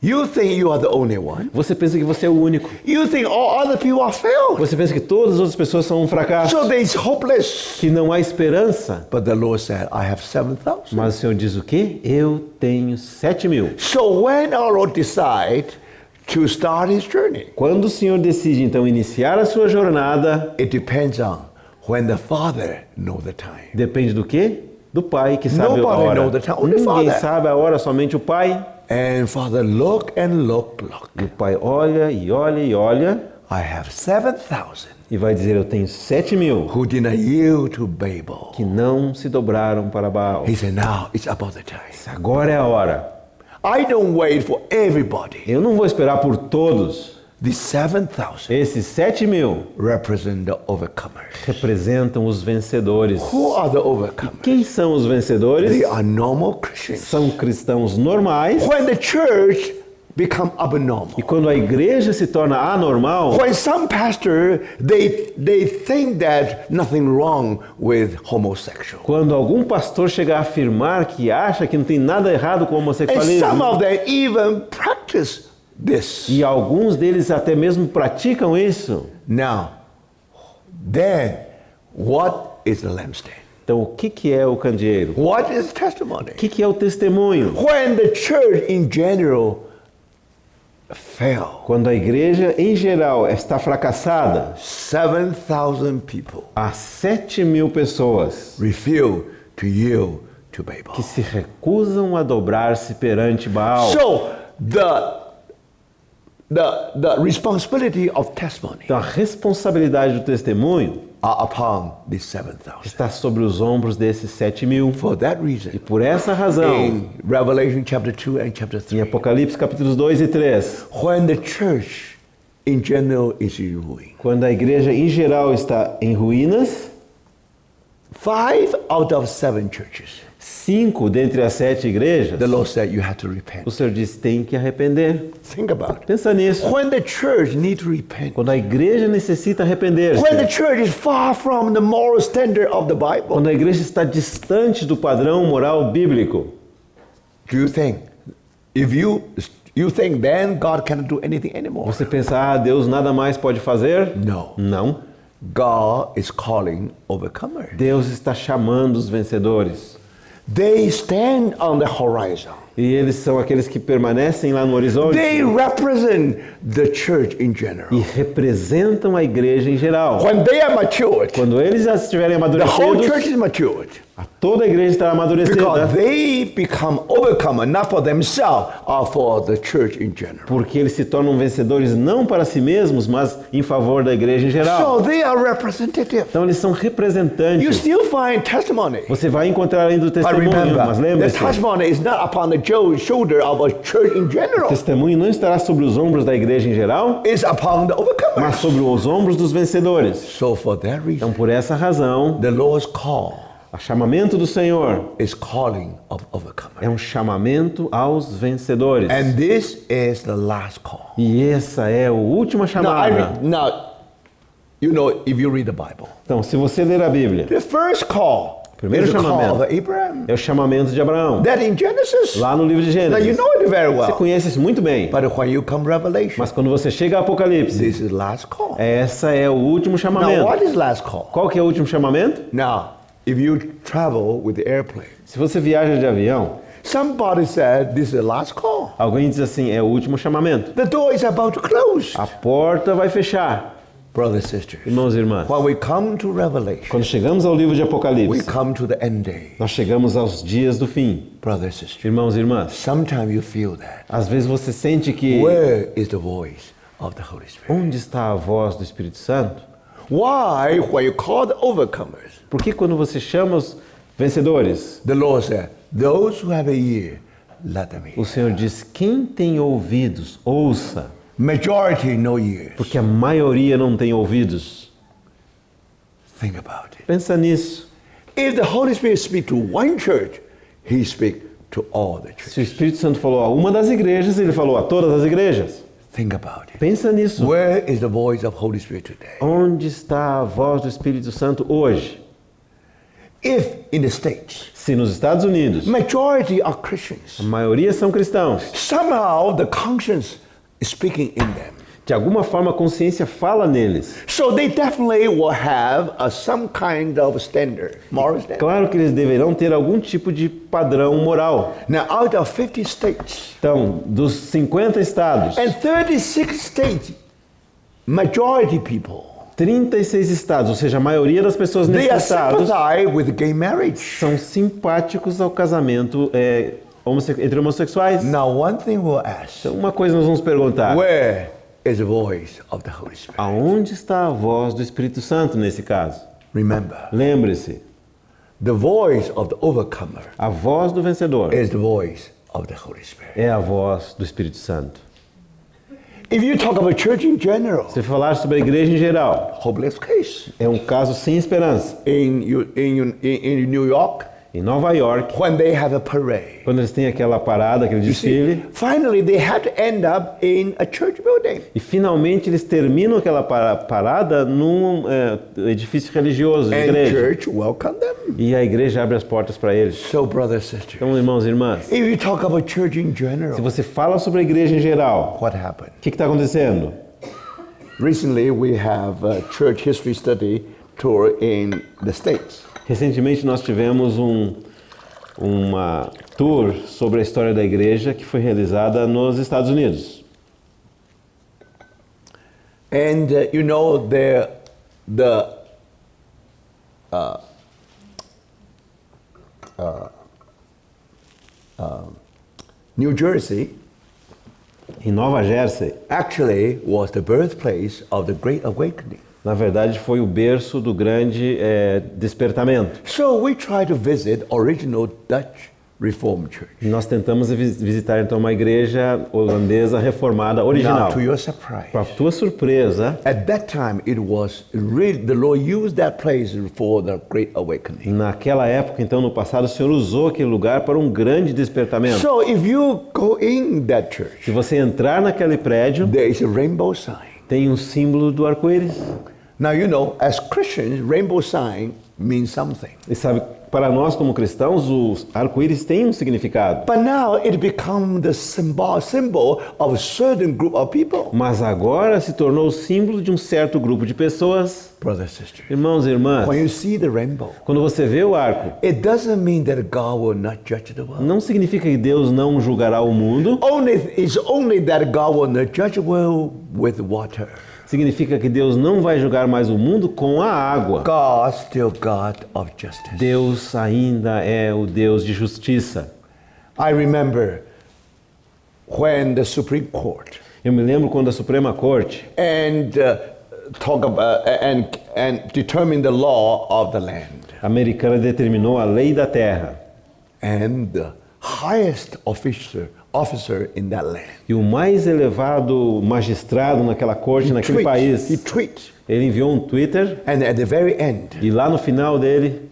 You think you are the only one. Você pensa que você é o único. You think all other people are failed. Você pensa que todas as outras pessoas são um fracasso. So they is hopeless. Que não há esperança. But the Lord said, I have 7,000. Mas o Senhor diz o quê? Eu tenho 7.000. So when our Lord decide to start his journey, Quando o Senhor decide, então, iniciar a sua jornada, it depends on when the Father know the time. depende do quê? Do Pai que sabe a Nobody hora. know the time, only Ninguém Father. sabe a hora, somente o Pai. And Father look and look. E o Pai olha e olha e olha I have 7,000 e vai dizer, eu tenho 7.000 who did not yield to Babel. que não se dobraram para Baal. He said, now it's about the time. Agora é a hora. I don't wait for everybody. Eu não vou esperar por todos. The 7,000 Esses 7.000 represent the overcomers. representam os vencedores. Who are the overcomers? Quem são os vencedores? They are normal Christians. São cristãos normais. When the church become abnormal, E quando a igreja se torna anormal, when some pastor they think that nothing wrong with homosexual, quando algum pastor chega a afirmar que acha que não tem nada errado com o and some homossexualismo, of them even practice this. e alguns deles até mesmo praticam isso, Now, then, what is the lampstand? então o que é o candeeiro? What is testimony? O que é o testemunho? When the church in general fell, Quando a igreja em geral está fracassada, 7,000 people há 7.000 pessoas refused to yield to Babel. que se recusam a dobrar-se perante Baal. So the responsibility of testimony Então a responsabilidade do testemunho are upon the 7,000. está sobre os ombros desses 7.000. For that reason, E por essa razão, in Revelation chapter 2 and chapter em 3, Apocalipse capítulos 2 e 3, when the church in general is in ruin, quando a igreja em geral está em ruínas, 5 out of 7 churches, 5 dentre as 7 igrejas, the Lord said you have to o repent. Senhor diz, tem que arrepender. Think about it. Pensa nisso. When the church needs to repent, Quando a igreja necessita arrepender-se, when the church is far from the moral standard of the Bible, quando a igreja está distante do padrão moral bíblico, do you think if you think then God cannot do anything anymore? você pensa, Deus nada mais pode fazer? No. Não. God is calling overcomers. Deus está chamando os vencedores. They stand on the horizon. E eles são aqueles que permanecem lá no horizonte They represent the church in e general. representam a igreja em geral. When they are matured, Quando eles já estiverem the whole church amadurecidos, is matured. toda a igreja estará amadurecida. Because they become overcomer, not for themselves, or for the church in general. Porque eles se tornam vencedores não para si mesmos, mas em favor da igreja em geral. So they are representative. Então eles são You representantes. still find testimony. Você vai encontrar ainda o But testemunho, mas remember, the lembre-se, testimony is not upon the shoulder of a church in o general. testemunho não estará sobre os ombros da igreja em geral, It's upon the mas overcomers. sobre os ombros dos vencedores. So for that reason, Então, por essa razão, the Lord's call o chamamento do Senhor is calling of overcomers. é um chamamento aos vencedores. And this is the last call. E essa é a última chamada. Now, you know, if you read the Bible, Então, se você ler a Bíblia, the first call Primeiro is the call chamamento. of Abraham. é o chamamento de Abraão. That in Genesis. Lá no livro de Now you Gênesis. know it very Você well. conhece isso muito bem. But when you come Revelation, Mas quando você chega ao Apocalipse, this is last call. essa é o último Now chamamento. what is last call? Qual que é o último chamamento? Now, if you travel with the airplane, Se você viaja de avião, somebody said this is the last call. alguém diz assim, é o último chamamento. The door is about to close. A porta vai fechar. Brothers and sisters, Irmãos e irmãs, when we come to Revelation, quando chegamos ao livro de we Apocalipse, come to the end day. nós chegamos aos dias do fim. Brothers and sisters, Irmãos e irmãs, sometimes you feel that. às vezes você sente que Where is the voice of the Holy Spirit? onde está a voz do Espírito Santo? Why, when you call the overcomers, Porque quando você chama os vencedores, the Lord said, those who have a ear, let them hear. o Senhor diz, quem tem ouvidos, ouça, Majority no ears. porque a maioria não tem ouvidos. Think about it. Pensa nisso. If the Holy Spirit speaks to one church, He speaks to all the churches. Se o Espírito Santo falou a uma das igrejas, ele falou a todas as igrejas. Think about it. Pensa nisso. Where is the voice of Holy Spirit today? Onde está a voz do Espírito Santo hoje? If in the States, Se nos Estados Unidos majority are Christians, a maioria são cristãos, somehow the conscience is speaking in them. de alguma forma a consciência fala neles. So they definitely will have some kind of standard, moral standard. Claro que eles deverão ter algum tipo de padrão moral. Now, out of 50 states Então, dos 50 estados, and 36 states, majority people, 36 estados, ou seja, a maioria das pessoas they are nesses estados sympathize with gay marriage. são simpáticos ao casamento entre homossexuais. Now, one thing we'll ask, Então, uma coisa nós vamos perguntar. where is the voice of the Holy Spirit? Aonde está a voz do Espírito Santo nesse caso? Remember, Lembre-se, the voice of the overcomer a voz do vencedor is the voice of the Holy Spirit. é a voz do Espírito Santo. If you talk about church in general, Se falar sobre a igreja em geral, hopeless case. é um caso sem esperança. In New York, Em Nova York, when they have a parade, quando eles têm aquela parada, aquele you see, desfile, finally they have to end up in a church building. e finalmente eles terminam aquela parada num edifício religioso, de And igreja. church welcome them. E a igreja abre as portas para eles. So, brothers and sisters, Então, irmãos e irmãs, if you talk about church in se general, você fala sobre a igreja em geral, what happened? o que está acontecendo? Recently, we have a church history study tour in the States. Recentemente nós tivemos uma tour sobre a história da igreja que foi realizada nos Estados Unidos. And you know, New Jersey Em Nova Jersey, actually was the birthplace of the Great Awakening. na verdade, foi o berço do grande despertamento. So we try to visit original Dutch Reformed Church. E nós tentamos visitar então uma igreja holandesa reformada original. Now, to your surprise, Para tua surpresa, at that time it was really the Lord used that place for the Great Awakening. naquela época, então no passado, o Senhor usou aquele lugar para um grande despertamento. So if you go in that church, Se você entrar naquele prédio, there is a rainbow sign. tem um símbolo do arco-íris. Now you know, as Christians, rainbow sign means something. E sabe, para nós como cristãos, o arco-íris tem um significado. But now it become the symbol of a certain group of people. Mas agora se tornou o símbolo de um certo grupo de pessoas. Brothers and sisters, Irmãos e irmãs, when you see the rainbow, quando você vê o arco, it doesn't mean that God will not judge the world. não significa que Deus não julgará o mundo. It's only that God will not judge the world with water. significa que Deus não vai julgar mais o mundo com a água. God still God of justice. Deus ainda é o Deus de justiça. I remember when the Supreme Court Eu me lembro quando a Suprema Corte and determined the law of the land. americana determinou a lei da terra. And the highest officer in that land. E o mais elevado magistrado naquela corte, naquele He país, tweets. ele enviou um Twitter And at the very end, e lá no final dele,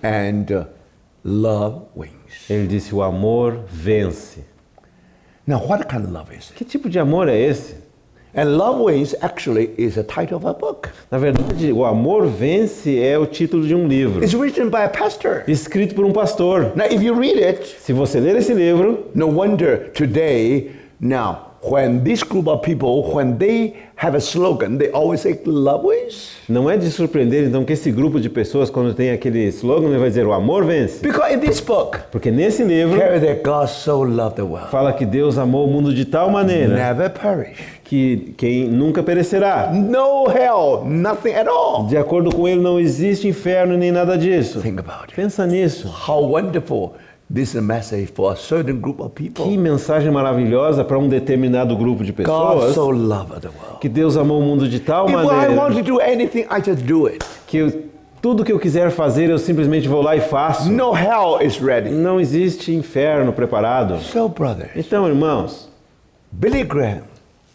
love wins. ele disse: o amor vence. Now, what kind of love is it? Que tipo de amor é esse? And Love Wins actually is a title of a book. Na verdade, o amor vence é o título de um livro, It's written by a pastor. escrito por um pastor. Now, if you read it, Se você ler esse livro, no wonder today, now, when this group of people, when they have a slogan, they always say Love Wins. não é de surpreender então que esse grupo de pessoas, quando tem aquele slogan, ele vai dizer: o amor vence. Because in this book, Porque nesse livro carry that God so loved the world, fala que Deus amou o mundo de tal maneira never perish. que quem nunca perecerá. No hell, nothing at all. De acordo com ele, não existe inferno nem nada disso. Think about it. Pensa nisso. How wonderful this is a message for a certain group of Que people. mensagem maravilhosa para um determinado grupo de God pessoas. so loved the world. Que Deus amou o mundo de tal If I want maneira to do anything, I just do it. tudo que eu quiser fazer, eu simplesmente vou lá e faço. No hell is ready. Não existe inferno preparado. So, brothers, Então, irmãos, Billy Graham,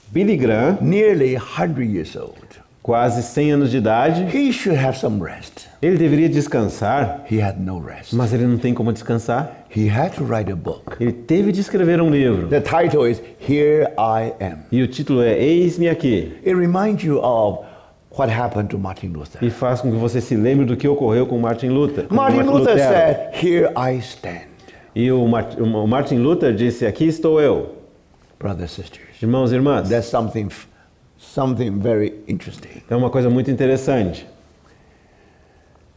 Billy Graham, nearly 100 years old, quase 100 anos de idade, he should have some rest. ele deveria descansar, He had no rest. mas ele não tem como descansar. He had to write a book. Ele teve de escrever um livro. The title is Here I Am. E o título é Eis-me Aqui. It reminds you of what happened to Martin Luther. E faz com que você se lembre do que ocorreu com Martin Luther. com Martin Luther Lutero. said, Here I stand. E o Martin Luther disse: aqui estou eu. Brothers and sisters, Irmãos e irmãs, that's something very interesting. é uma coisa muito interessante.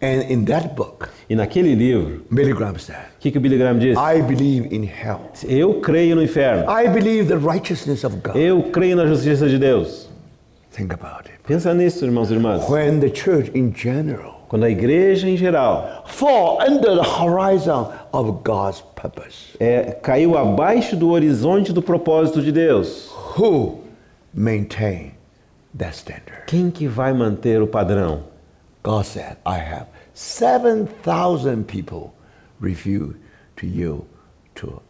And in that book, E naquele livro, Billy Graham said, o que o Billy Graham disse? I believe in hell. Eu creio no inferno. I believe the righteousness of God. Eu creio na justiça de Deus. Think about it. Pensa nisso, irmãos e irmãs. When the church in general Quando a igreja em geral fall under the horizon of God's purpose, caiu abaixo do horizonte do propósito de Deus, who maintain that standard? quem que vai manter o padrão? God said, I have 7,000 people refuse to yield to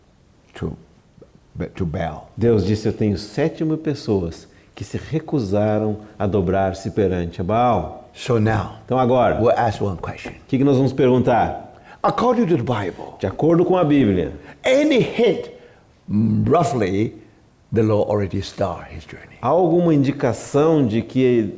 Baal. Deus disse: eu tenho 7.000 pessoas que se recusaram a dobrar-se perante a Baal. So now, Então agora, we'll ask one question. o que nós vamos perguntar? According to the Bible, De acordo com a Bíblia, any hint, roughly, the Lord already started his journey. há alguma indicação de que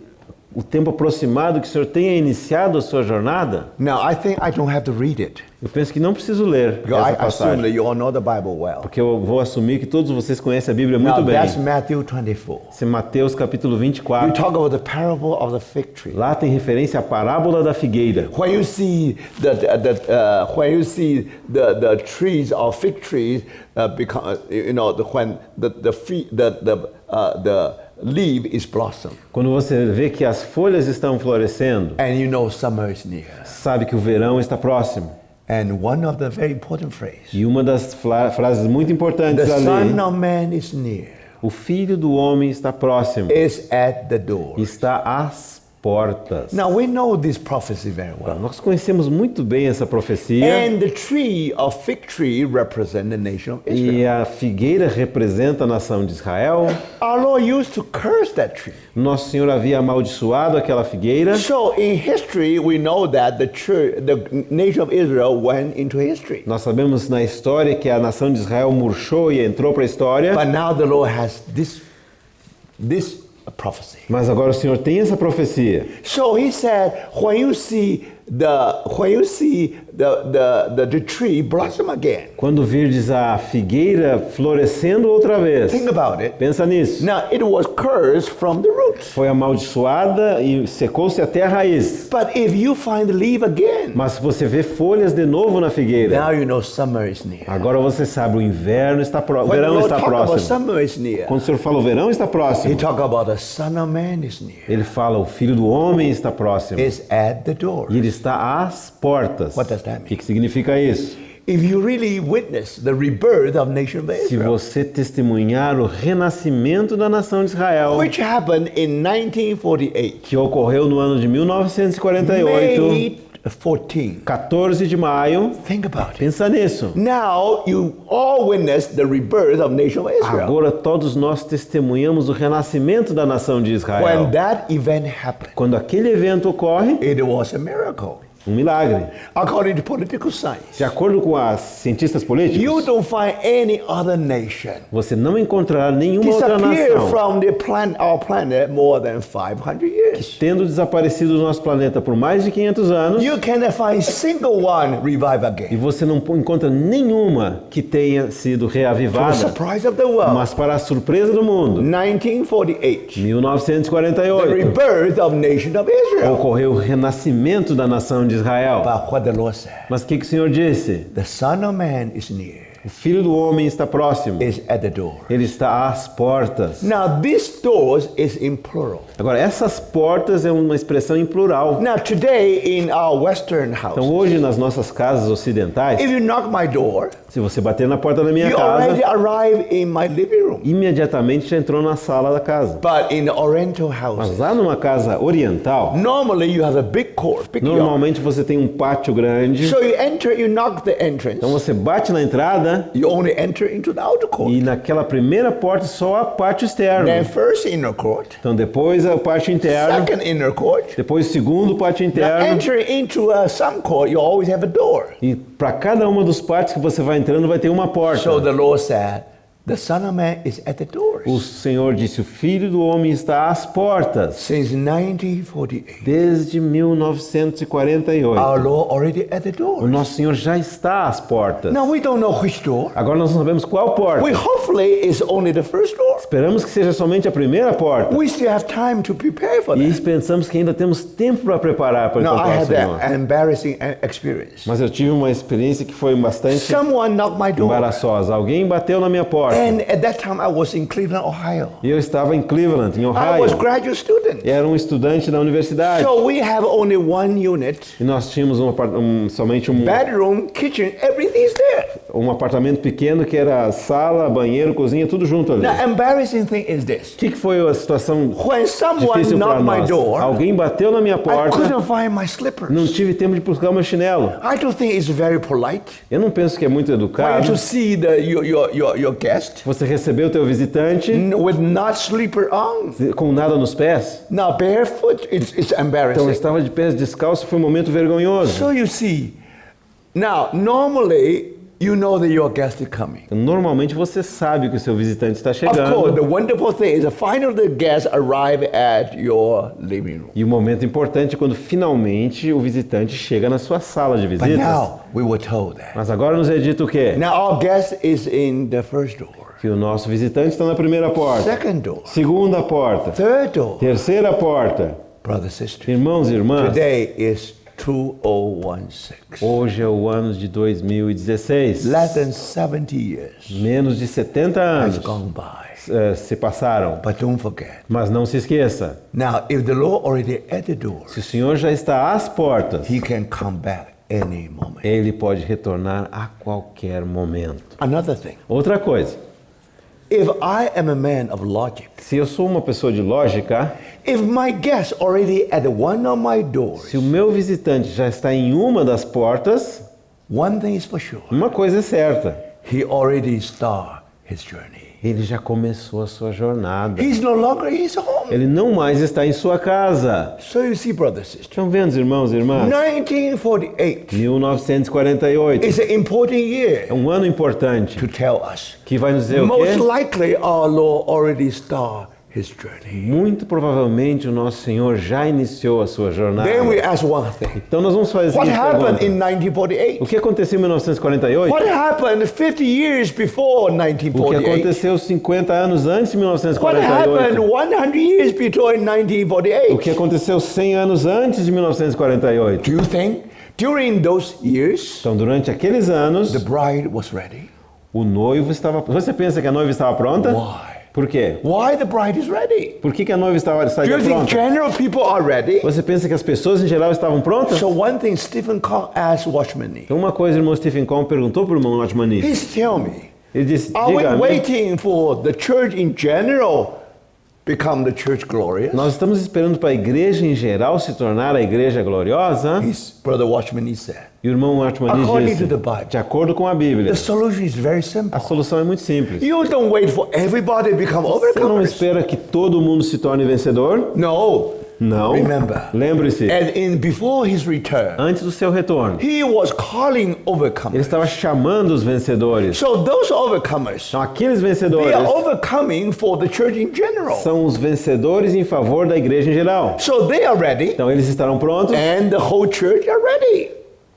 o tempo aproximado que o Senhor tenha iniciado a sua jornada? Now, I think I don't have to read it, Eu penso que não preciso ler because essa I assume passagem, that you all know the Bible well. porque eu vou assumir que todos vocês conhecem a Bíblia Now, muito bem. that's Matthew 24. Esse é Mateus capítulo We 24. talk about the parable of the fig tree. Lá tem referência à parábola da figueira. When you see the trees or fig trees become, when the leaf is blossom, Quando você vê que as folhas estão florescendo, and you know summer is near. sabe que o verão está próximo. And one of the very important phrases, E uma das frases muito the importantes Son ali, of Man is near, o Filho do Homem está próximo, is at the door. está às portas. Now we know this prophecy very well. Nós conhecemos muito bem essa profecia. And the tree of fig tree represent the nation of Israel. E a figueira representa a nação de Israel. Our Lord used to curse that tree. Nosso Senhor havia amaldiçoado aquela figueira. So in history, we know that the nation of Israel went into history. Nós sabemos na história que a nação de Israel murchou e entrou para a história. But now the Lord has this prophecy. Mas agora o Senhor tem essa profecia. So he said, when you see when you see the tree blossom again. Quando virdes a figueira florescendo outra vez. Think about it. Pensa nisso. Now it was cursed from the roots. Foi amaldiçoada e secou-se até a raiz. But if you find the leaf again, Mas se você vê folhas de novo na figueira, now you know summer is near. agora você sabe, o inverno está próximo, o When the verão Lord está talk about próximo. summer is near, Quando o Senhor fala o verão está He próximo, talk about the Son of Man is near. ele fala o Filho do Homem está próximo. It's at the door. E ele está às portas. What does that mean? O que significa isso? If you really witness the rebirth of nation of Se Israel, você testemunhar o renascimento da nação de Israel, which happened in 1948, que ocorreu no ano de 1948, May 14. 14 de maio, Think about it. pensa nisso. Now you all witness the rebirth of nation of Israel. Agora todos nós testemunhamos o renascimento da nação de Israel. When that event happened, Quando aquele evento ocorre, it was a miracle. um milagre. According to political science, De acordo com as cientistas políticos, you don't find any other nation você não encontrará nenhuma outra disappear nação from our planet more than 500 years. tendo desaparecido do nosso planeta por mais de 500 anos, You cannot find single one revive e again. você não encontra nenhuma que tenha sido To the reavivada. surprise of the world, Mas para a surpresa do mundo, 1948, the 1948, rebirth of nation of Israel. ocorreu o renascimento da nação de Israel. But what the Lord said, Mas o que o Senhor disse? the Son of Man is near, O Filho do Homem está próximo. is at the door. Ele está às portas. Now these doors is in plural. Agora, essas portas é uma expressão em plural. Now today in our Western house, Então, hoje, nas nossas casas ocidentais, if you knock my door, se você bater na porta da minha you already casa, arrive in my living room. imediatamente já entrou na sala da casa. But in the Oriental house, Mas lá numa casa oriental, normally you have a big court, big yard. normalmente você tem um pátio grande. So you enter, you knock the entrance, Então você bate na entrada you only enter into the outer court. e naquela primeira porta só há pátio externo. Then first inner court, Então depois é o pátio interno, second inner court. depois o segundo pátio Now interno. enter into some court, you always have a door. E para cada uma dos pátios que você vai entrando vai ter uma porta. So the Lord said, the Son of Man is at the doors. O Senhor disse, o Filho do Homem está às portas. Since 1948, Desde 1948. our Lord already at the O door. nosso Senhor já está às portas. Now we don't know which door. Agora nós não sabemos qual porta. We hopefully it's only the first door. Esperamos que seja somente a primeira porta. We still have time to prepare for E that. pensamos que ainda temos tempo para preparar para Now I encontrar o had Senhor. that embarrassing experience. Mas eu tive uma experiência que foi bastante Someone knocked my door. embaraçosa. Alguém bateu na minha porta. And at that time I was in Cleveland, Ohio. E eu estava em Cleveland, em I was Ohio. graduate student. E era um estudante da universidade. So we have only one unit, E nós tínhamos somente bedroom, kitchen, everything's there. um apartamento pequeno que era sala, banheiro, cozinha, tudo junto ali. The embarrassing thing is this. O que foi a situação When someone difícil para knocked my nós? door, Alguém bateu na minha I porta, couldn't find my slippers. não tive tempo de buscar o meu chinelo. I don't think it's very polite Eu não penso que é muito for you educado to see your guest você receber o teu visitante with not slipper on. com nada nos pés. Now barefoot, it's Então eu embarrassing. estava de pés descalço, foi um momento vergonhoso. So you see, now normally you know that your guest is coming. Normalmente você sabe que o seu visitante está Of course, chegando. the wonderful thing is finally the guest arrive at your living room. E o momento importante é quando finalmente o visitante chega na sua sala de But visitas. now we were told that. Mas agora nos é dito o quê? Now our guest is in the first door, Que o nosso visitante está na primeira porta, second door, segunda porta, third door. terceira porta. Brothers, sisters, Irmãos e irmãs, today is 2016. hoje é o ano de 2016. Less than 70 years Menos de 70 has anos gone by. se passaram. But don't forget. Mas não se esqueça, Now, if the Lord already at the door, se o Senhor já está às portas, He can come back any moment. Ele pode retornar a qualquer momento. Another thing, Outra coisa, if I am a man of logic, se eu sou uma pessoa de lógica, if my guest already at one of my doors, se o meu visitante já está em uma das portas, one thing is for sure, uma coisa é certa, he already started his journey. ele já começou a sua jornada. He's no longer in his home. Ele não mais está em sua casa. So you see, brothers, sisters, Estão vendo, irmãos e irmãs? 1948 1948 is an important year é um ano importante to tell us. que vai nos dizer o Most quê? likely our Lord already started his journey. Muito provavelmente o nosso Senhor já iniciou a sua jornada. Then we ask one thing. Então nós vamos fazer a What seguinte happened pergunta. in 1948? O que aconteceu em 1948? What happened 50 years before O que 1948? aconteceu 50 anos antes de What happened 1948? 100 years before O 1948? que aconteceu 100 anos antes de 1948? Do you think during those years Então, durante aqueles anos, the bride was ready? o noivo estava... Você pensa que a noiva estava pronta? Why? Por quê? Why the bride is ready? Por que a noiva Do estaria you think pronta? general people are ready? Você pensa que as pessoas em geral estavam prontas? So one thing Stephen Cook asked Watchman Nee. Então, uma coisa o irmão Stephen Cohn perguntou para o irmão Watchman Nee. Please tell me, Ele disse, are we diga-me, waiting for the church in general become the church glorious? nós estamos esperando para a igreja em geral se tornar a igreja gloriosa? His brother Watchman Nee said. E o irmão Watchman Nee According disse, to the Bible. de acordo com a Bíblia, The solution is very a simple. solução é muito simples. You don't wait for everybody to become Você não overcomers. espera que todo mundo se torne vencedor? No. Não. Remember. Lembre-se, And before his return, antes do seu retorno, he was calling ele overcomers. estava chamando os vencedores. So those overcomers, Então, aqueles they vencedores are overcoming for the church in general. são os vencedores em favor da igreja em geral. So they are ready, Então, eles estarão prontos, and the whole church are ready.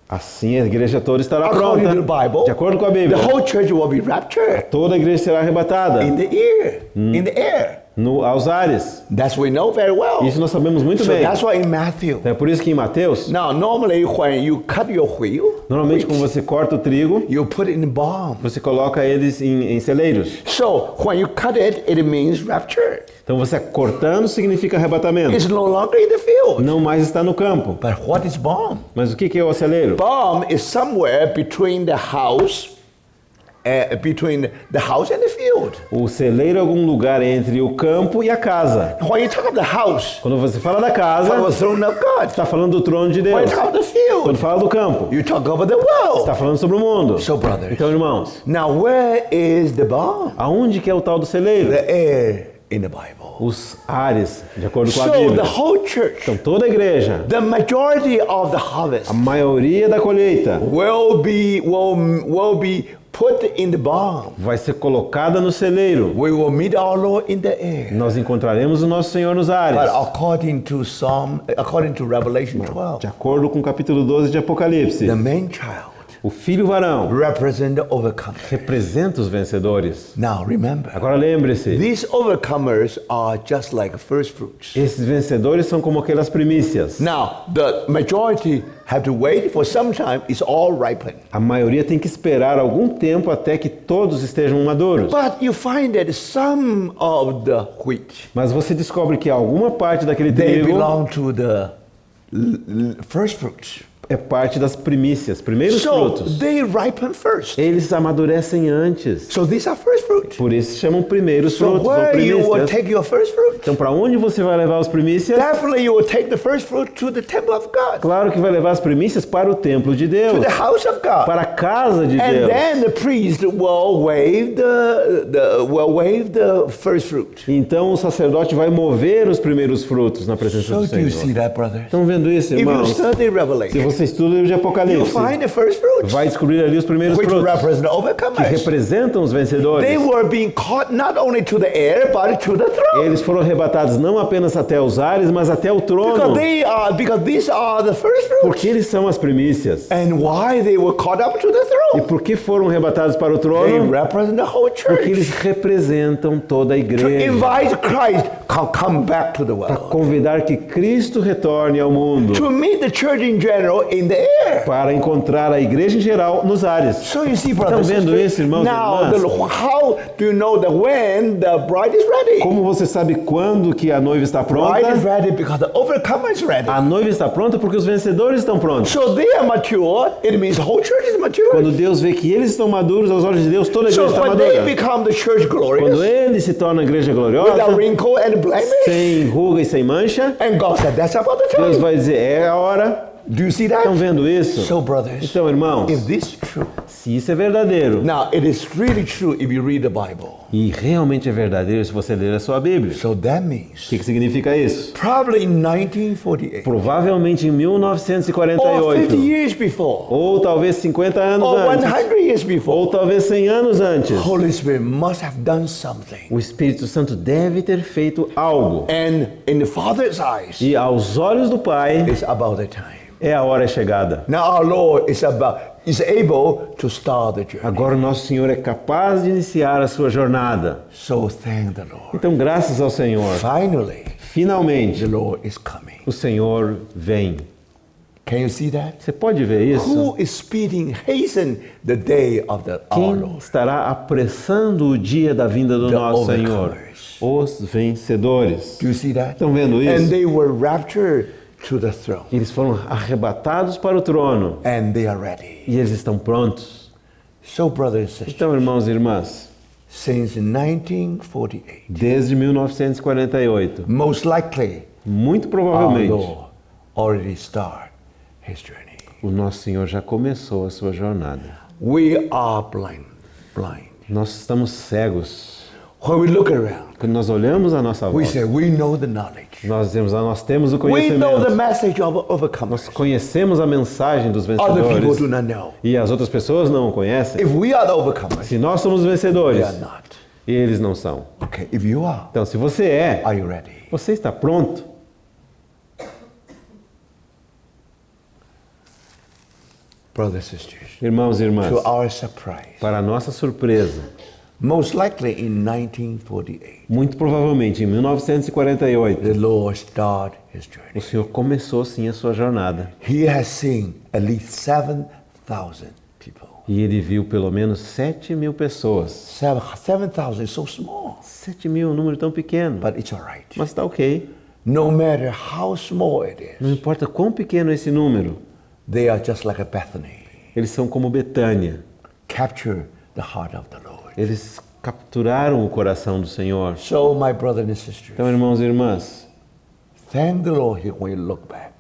assim a igreja toda estará According pronta. to the Bible, De acordo com a the Bíblia, whole church will be raptured toda a igreja será arrebatada in the air. In the air. aos ares. That's we know very well. Isso nós sabemos muito So bem. that's why in Matthew. É por isso que em Mateus, Now, normally when you cut your wheel, normalmente quando você corta o trigo, you put it in bomb. você coloca eles em celeiros. So when you cut it, it means rapture. Então você cortando significa arrebatamento. It's no longer in the field. Não mais está no campo. But what is bomb? Mas o que é o celeiro? Bomb is somewhere between the house and the field. O celeiro é algum lugar entre o campo e a casa. When you talk of the house, Quando você fala da talk casa, about the throne of God. está falando do trono de When Deus. you talk of the Quando field, fala do campo, you talk about the world. está falando sobre o mundo. So, brothers, Então, irmãos, now where is the bomb? aonde que é o tal do celeiro? The air in the Bible. Os ares, de acordo com a So the Bíblia. whole church, Então, toda a igreja, the majority of the harvest a maioria da colheita, will be put in the bomb. vai ser colocada no celeiro. We will meet our Lord in the air. Nós encontraremos o nosso Senhor nos But ares. according to Revelation 12, De acordo com o capítulo 12 de Apocalipse, the man child o filho varão represent the overcomer. representa os vencedores. Now remember, Agora lembre-se, these overcomers are just like first fruits. esses vencedores são como aquelas primícias. Now the majority have to wait for some time. It's all ripened. A maioria tem que esperar algum tempo até que todos estejam maduros. But you find that some of the wheat, Mas você descobre que alguma parte daquele they trigo belong to the first fruits. é parte das primícias, primeiros So frutos. they ripen first. Eles amadurecem antes. So these are first fruits. Por isso se chamam primeiros So frutos ou where you will primícias. take your first fruit? Então, para onde você vai levar os primícias? Definitely you will take the first fruit to the temple of God, Claro que vai levar as primícias para o templo de to Deus, the house of God. para a casa de And Deus. then the priest will wave the first fruit. Então o sacerdote vai mover os primeiros frutos na presença So do do you Senhor. see that, brother? Estão vendo isso, If you irmãos? study Se Revelation, você estuda o livro de you Apocalipse, find the first fruits, vai descobrir ali os primeiros which frutos represent the que overcomers. representam os vencedores. They were being caught not only to the air, but to the throne. Eles foram arrebatados não apenas até os ares, mas até o trono, Because these are the first fruits. porque eles são as primícias. And why they were caught up to the E throne? por que foram arrebatados para o They trono? represent the whole Porque eles church. representam toda a To igreja. invite Christ come back to the Para world. convidar que Cristo retorne ao mundo, To meet the church in general in the air. para encontrar a igreja em geral nos ares. So you see, brothers Estão and vendo sisters, isso, irmãos e now irmãs? how do you know that when the bride is ready? Como você sabe quando que a noiva está Bride is pronta? ready because the overcomer is ready. A noiva está pronta porque os vencedores estão prontos. So they are mature. It means the whole church is mature. Quando Deus vê que eles estão maduros aos olhos de Deus, toda a So igreja está when they madura. become the church Quando glorious, ele se torna a igreja without gloriosa, wrinkle and blemish, sem ruga e sem mancha, and God said, that's about the Deus time. vai dizer, é a hora. Do you see that? Estão vendo isso? So, brothers, Então, irmãos, if this is true, se isso é verdadeiro, now it is really true if you read the Bible. e realmente é verdadeiro se você ler a sua Bíblia, So that o means que significa isso? probably in 1948 Provavelmente em or 1948, 50 years before ou talvez 50 anos or antes, 100 years ou before, talvez 100 anos antes, Holy Spirit must have done something. o Espírito Santo deve ter feito algo. And in the Father's eyes, E aos olhos do Pai, it's about the time. é a hora chegada. Now our Lord is able to start the journey. Agora o nosso Senhor é capaz de iniciar a sua jornada. So thank the Lord. Então, graças ao Senhor, Finally, finalmente, the Lord is coming. o Senhor vem. Can you see that? Você pode ver isso? Who is speeding, hasten the day of our Quem Lord? estará apressando o dia da vinda do The nosso Senhor? overcomers. Os vencedores. Do you see that? Estão vendo And isso? they were raptured to the throne. Eles foram arrebatados para o trono And they are ready. e eles estão prontos. So, brothers and sisters, Então, irmãos e irmãs, since 1948, desde 1948, most likely muito our provavelmente, Lord already started his journey. o nosso Senhor já começou a sua jornada. We are blind. Nós estamos cegos. When we look around, Quando nós olhamos à nossa we volta, say we know the knowledge. nós temos o We know the conhecimento. message of overcomers. Nós conhecemos a mensagem dos Other people vencedores do not know. e as outras pessoas não o conhecem. If we are the overcomers, Se nós somos they vencedores, are not. e eles não são. Okay, if you are, Então, se você é, are you ready? você está pronto. Brothers and sisters, Irmãos e irmãs, to our surprise, para a nossa surpresa, most likely in 1948, muito provavelmente em 1948, the Lord started his o journey. Senhor começou sim a sua jornada. He has seen at least 7,000 people. E ele viu pelo menos 7.000 pessoas. 7,000 is so small, 7.000 é um número tão pequeno, but it's all right. mas está ok. No matter how small it Não is, importa quão pequeno é esse número, they are just like a Bethany. eles são como Betânia. Capture the heart of the Lord. Eles capturaram o coração do Senhor. So, my brothers and sisters, Então, irmãos e irmãs, thank the Lord when you look back.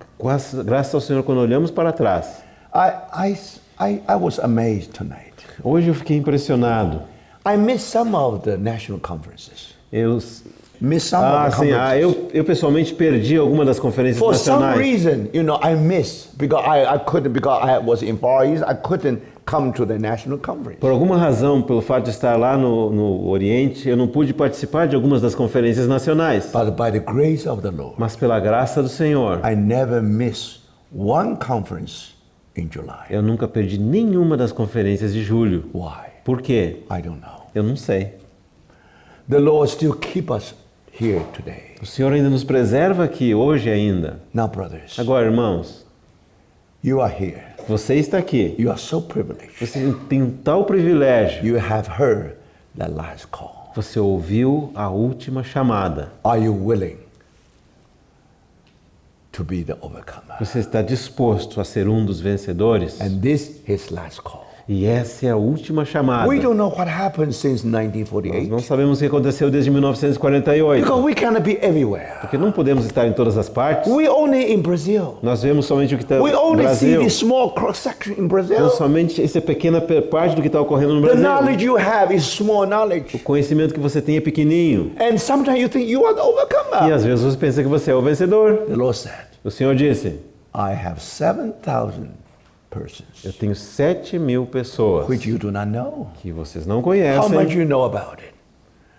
graças ao Senhor quando olhamos para trás. I was amazed tonight. Hoje eu fiquei impressionado. I missed some of the national conferences. Eu, Missed some of the conferences. eu pessoalmente perdi alguma das conferências For some nacionais. reason, I missed because I couldn't, because I was in Far East, I couldn't come to the national conference. Por alguma razão, pelo fato de estar lá no Oriente, eu não pude participar de algumas das conferências nacionais. But by the grace of the Lord, Mas pela graça do Senhor, I never missed one conference in July. eu nunca perdi nenhuma das conferências de julho. Why? Por quê? I don't know. Eu não sei. The Lord still keep us here today. O Senhor ainda nos preserva aqui, hoje ainda. Now, brothers, Agora, irmãos, you are here. você está aqui. You are so privileged. Você tem um tal privilégio. You have heard the last call. Você ouviu a última chamada. Are you willing to be the overcomer? Você está disposto a ser um dos vencedores? And this is last call. E essa é a última chamada. We don't know what happened since Nós 1948 não sabemos o que aconteceu desde 1948. because we cannot be everywhere. Porque não podemos estar em todas as partes. We only in Brazil. Nós vemos somente o que está We no only see Brasil. this small cross section in Vemos Brazil. somente essa pequena parte do que está ocorrendo no The Brasil. knowledge you have is small O knowledge. conhecimento que você tem é pequenininho. And sometimes you think you are the E overcomer. às vezes você pensa que você é o vencedor. The Lord said, O Senhor disse, I have 7,000 persons eu tenho 7.000 pessoas which you do not know. que vocês não How conhecem. much you know about it?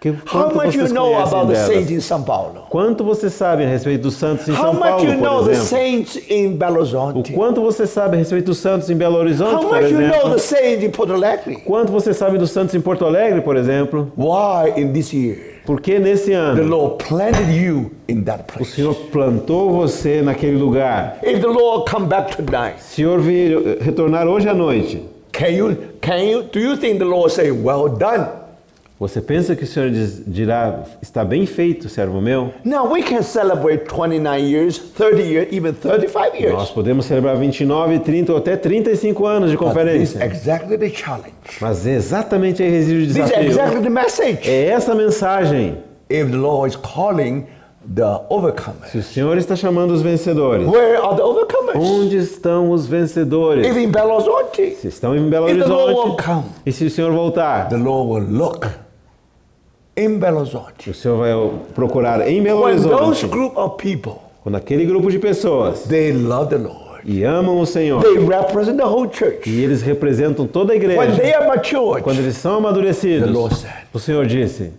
Quanto How much you vocês know conhecem about the delas? saints in São Paulo? Quanto você sabe a respeito dos santos em How São much Paulo, you know por the exemplo? saints in Belo O Horizonte? quanto você sabe a respeito dos santos em Belo Horizonte, How por much you know exemplo? the saints in Porto Alegre? Quanto você sabe dos santos em Porto Alegre, por exemplo? Why in this year? Porque nesse The ano Lord planted you in that o place. Senhor plantou você naquele lugar. If the Lord come back tonight, Se o Senhor vir retornar hoje à noite, do you think the Lord say, well done? você pensa que o Senhor dirá, está bem feito, servo meu? Now we can celebrate 29 years, 30 years, even 35 years. Nós podemos celebrar 29, 30 ou até 35 anos de But this is conferência. exactly the challenge. Mas é exatamente aí reside o This is desafio. exactly the message. É essa mensagem. If the Lord is calling the overcomers. Se o Senhor está chamando os vencedores, Where are the overcomers? onde estão os vencedores? If in Belo Horizonte, Se estão em Belo if the Lord will Horizonte, come, e se o Senhor voltar, the Lord will look in Belo Horizonte. o Senhor vai procurar em Belo When those Horizonte, group of people, quando aquele grupo de pessoas they love the Lord. e amam o Senhor, They represent the whole church. e eles representam toda a When igreja, they are matured, quando eles são the amadurecidos, Lord said, o Senhor disse,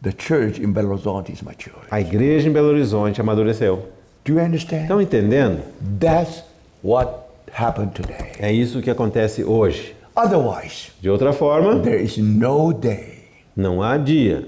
the church in Belo Horizonte is mature. a igreja em Belo Horizonte amadureceu. Do you understand? Estão entendendo? That's what happened today. É isso que acontece hoje. Otherwise, De outra forma, there is no day. não há dia.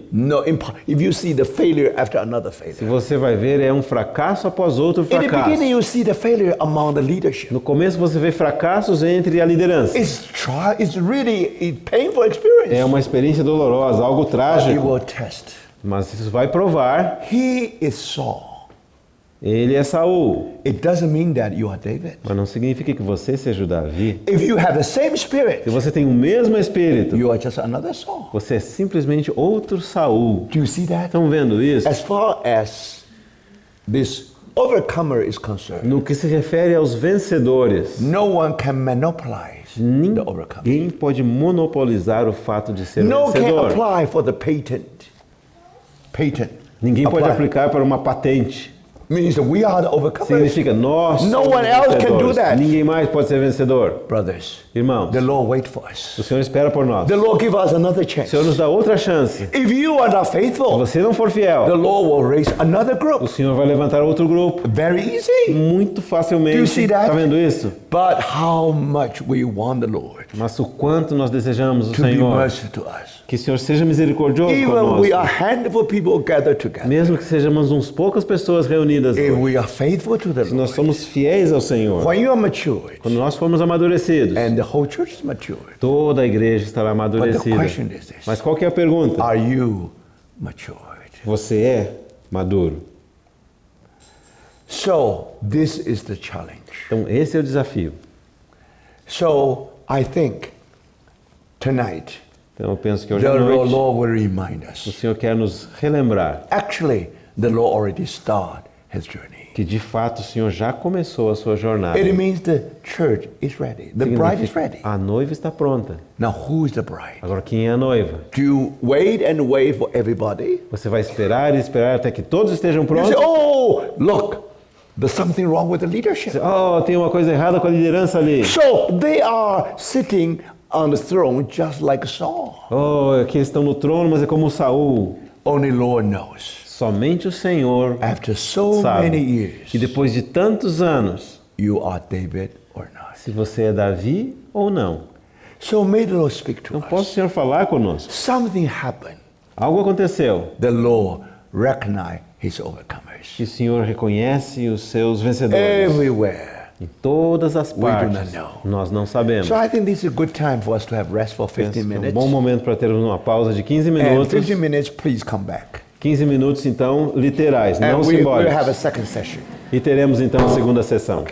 If you see the failure after another Se failure. você vai ver, é um fracasso após outro In the fracasso. beginning, you see the failure among the leadership. No começo você vê fracassos entre a liderança. It's really a painful experience. É uma experiência dolorosa, algo It trágico, will test. mas isso vai provar. He is Saul. Ele é Saul, It doesn't mean that you are David. mas não significa que você seja o Davi. If you have the same spirit, Se você tem o mesmo espírito, you are just another Saul. você é simplesmente outro Saul. Do you see that? Estão vendo isso? As far as this overcomer is concerned, No que se refere aos vencedores, no one can monopolize the overcomer. ninguém pode monopolizar o fato de ser No can vencedor. apply for the patent. Ninguém pode Apply. aplicar para uma patente. Means that we are the overcomers. Significa nós No somos one else can do vencedores. that. Ninguém mais pode ser vencedor. Brothers, Irmãos, the Lord wait for us. o Senhor espera por nós. The Lord give us another O chance. Senhor nos dá outra chance. If you are not Se faithful, você não for the fiel, Lord will raise another o group. Senhor vai levantar outro grupo Very easy. muito Do you facilmente. see that? Está vendo isso? But how much we want the Lord Mas o quanto nós desejamos o to be Senhor. merciful to us. Que o Senhor seja misericordioso Even conosco. we are handful of people gathered together. Mesmo que sejamos uns poucas pessoas reunidas. If we are faithful to the Se nós Lord, somos fiéis ao Senhor. when you are matured Quando nós formos amadurecidos. and the whole church is matured, Toda a igreja estará but the amadurecida. question is this: Mas qual que é a pergunta? are you matured? Você é maduro? So this is the challenge. Então esse é o desafio. So I think tonight Então eu penso que hoje the à noite Lord will remind o us. Senhor quer nos relembrar Actually, the Lord already started His journey. que de fato o Senhor já começou a sua jornada. It means the church is ready. The bride is ready. A noiva está pronta. Now, who is the bride? Agora quem é a noiva? Do you wait and wait for everybody? Você vai esperar e esperar até que todos estejam You prontos? say, oh, look, there's something wrong with the leadership. Oh, tem uma coisa errada com a liderança ali. So they are sitting on the throne just like Saul. Oh, aqui estão no trono, mas é como Saul. Only Lord knows. Somente o Senhor After so sabe many years, que depois de tantos anos, you are David or not. se você é Davi ou não. So may the Lord speak to Não posso o us. Senhor falar conosco. Something happened. Algo aconteceu. The Lord recognized His overcomers. Que o Senhor reconhece os seus vencedores. Everywhere. Em todas as do partes. not know. Nós não sabemos. So I think this is a good time for us to have rest for 15 Penso que é um minutes. bom momento para termos uma pausa de 15 And minutos. 15 minutes, please come back. 15 minutos, então, literais, And não we'll have a simbólicos. second session. E teremos, então, a segunda sessão.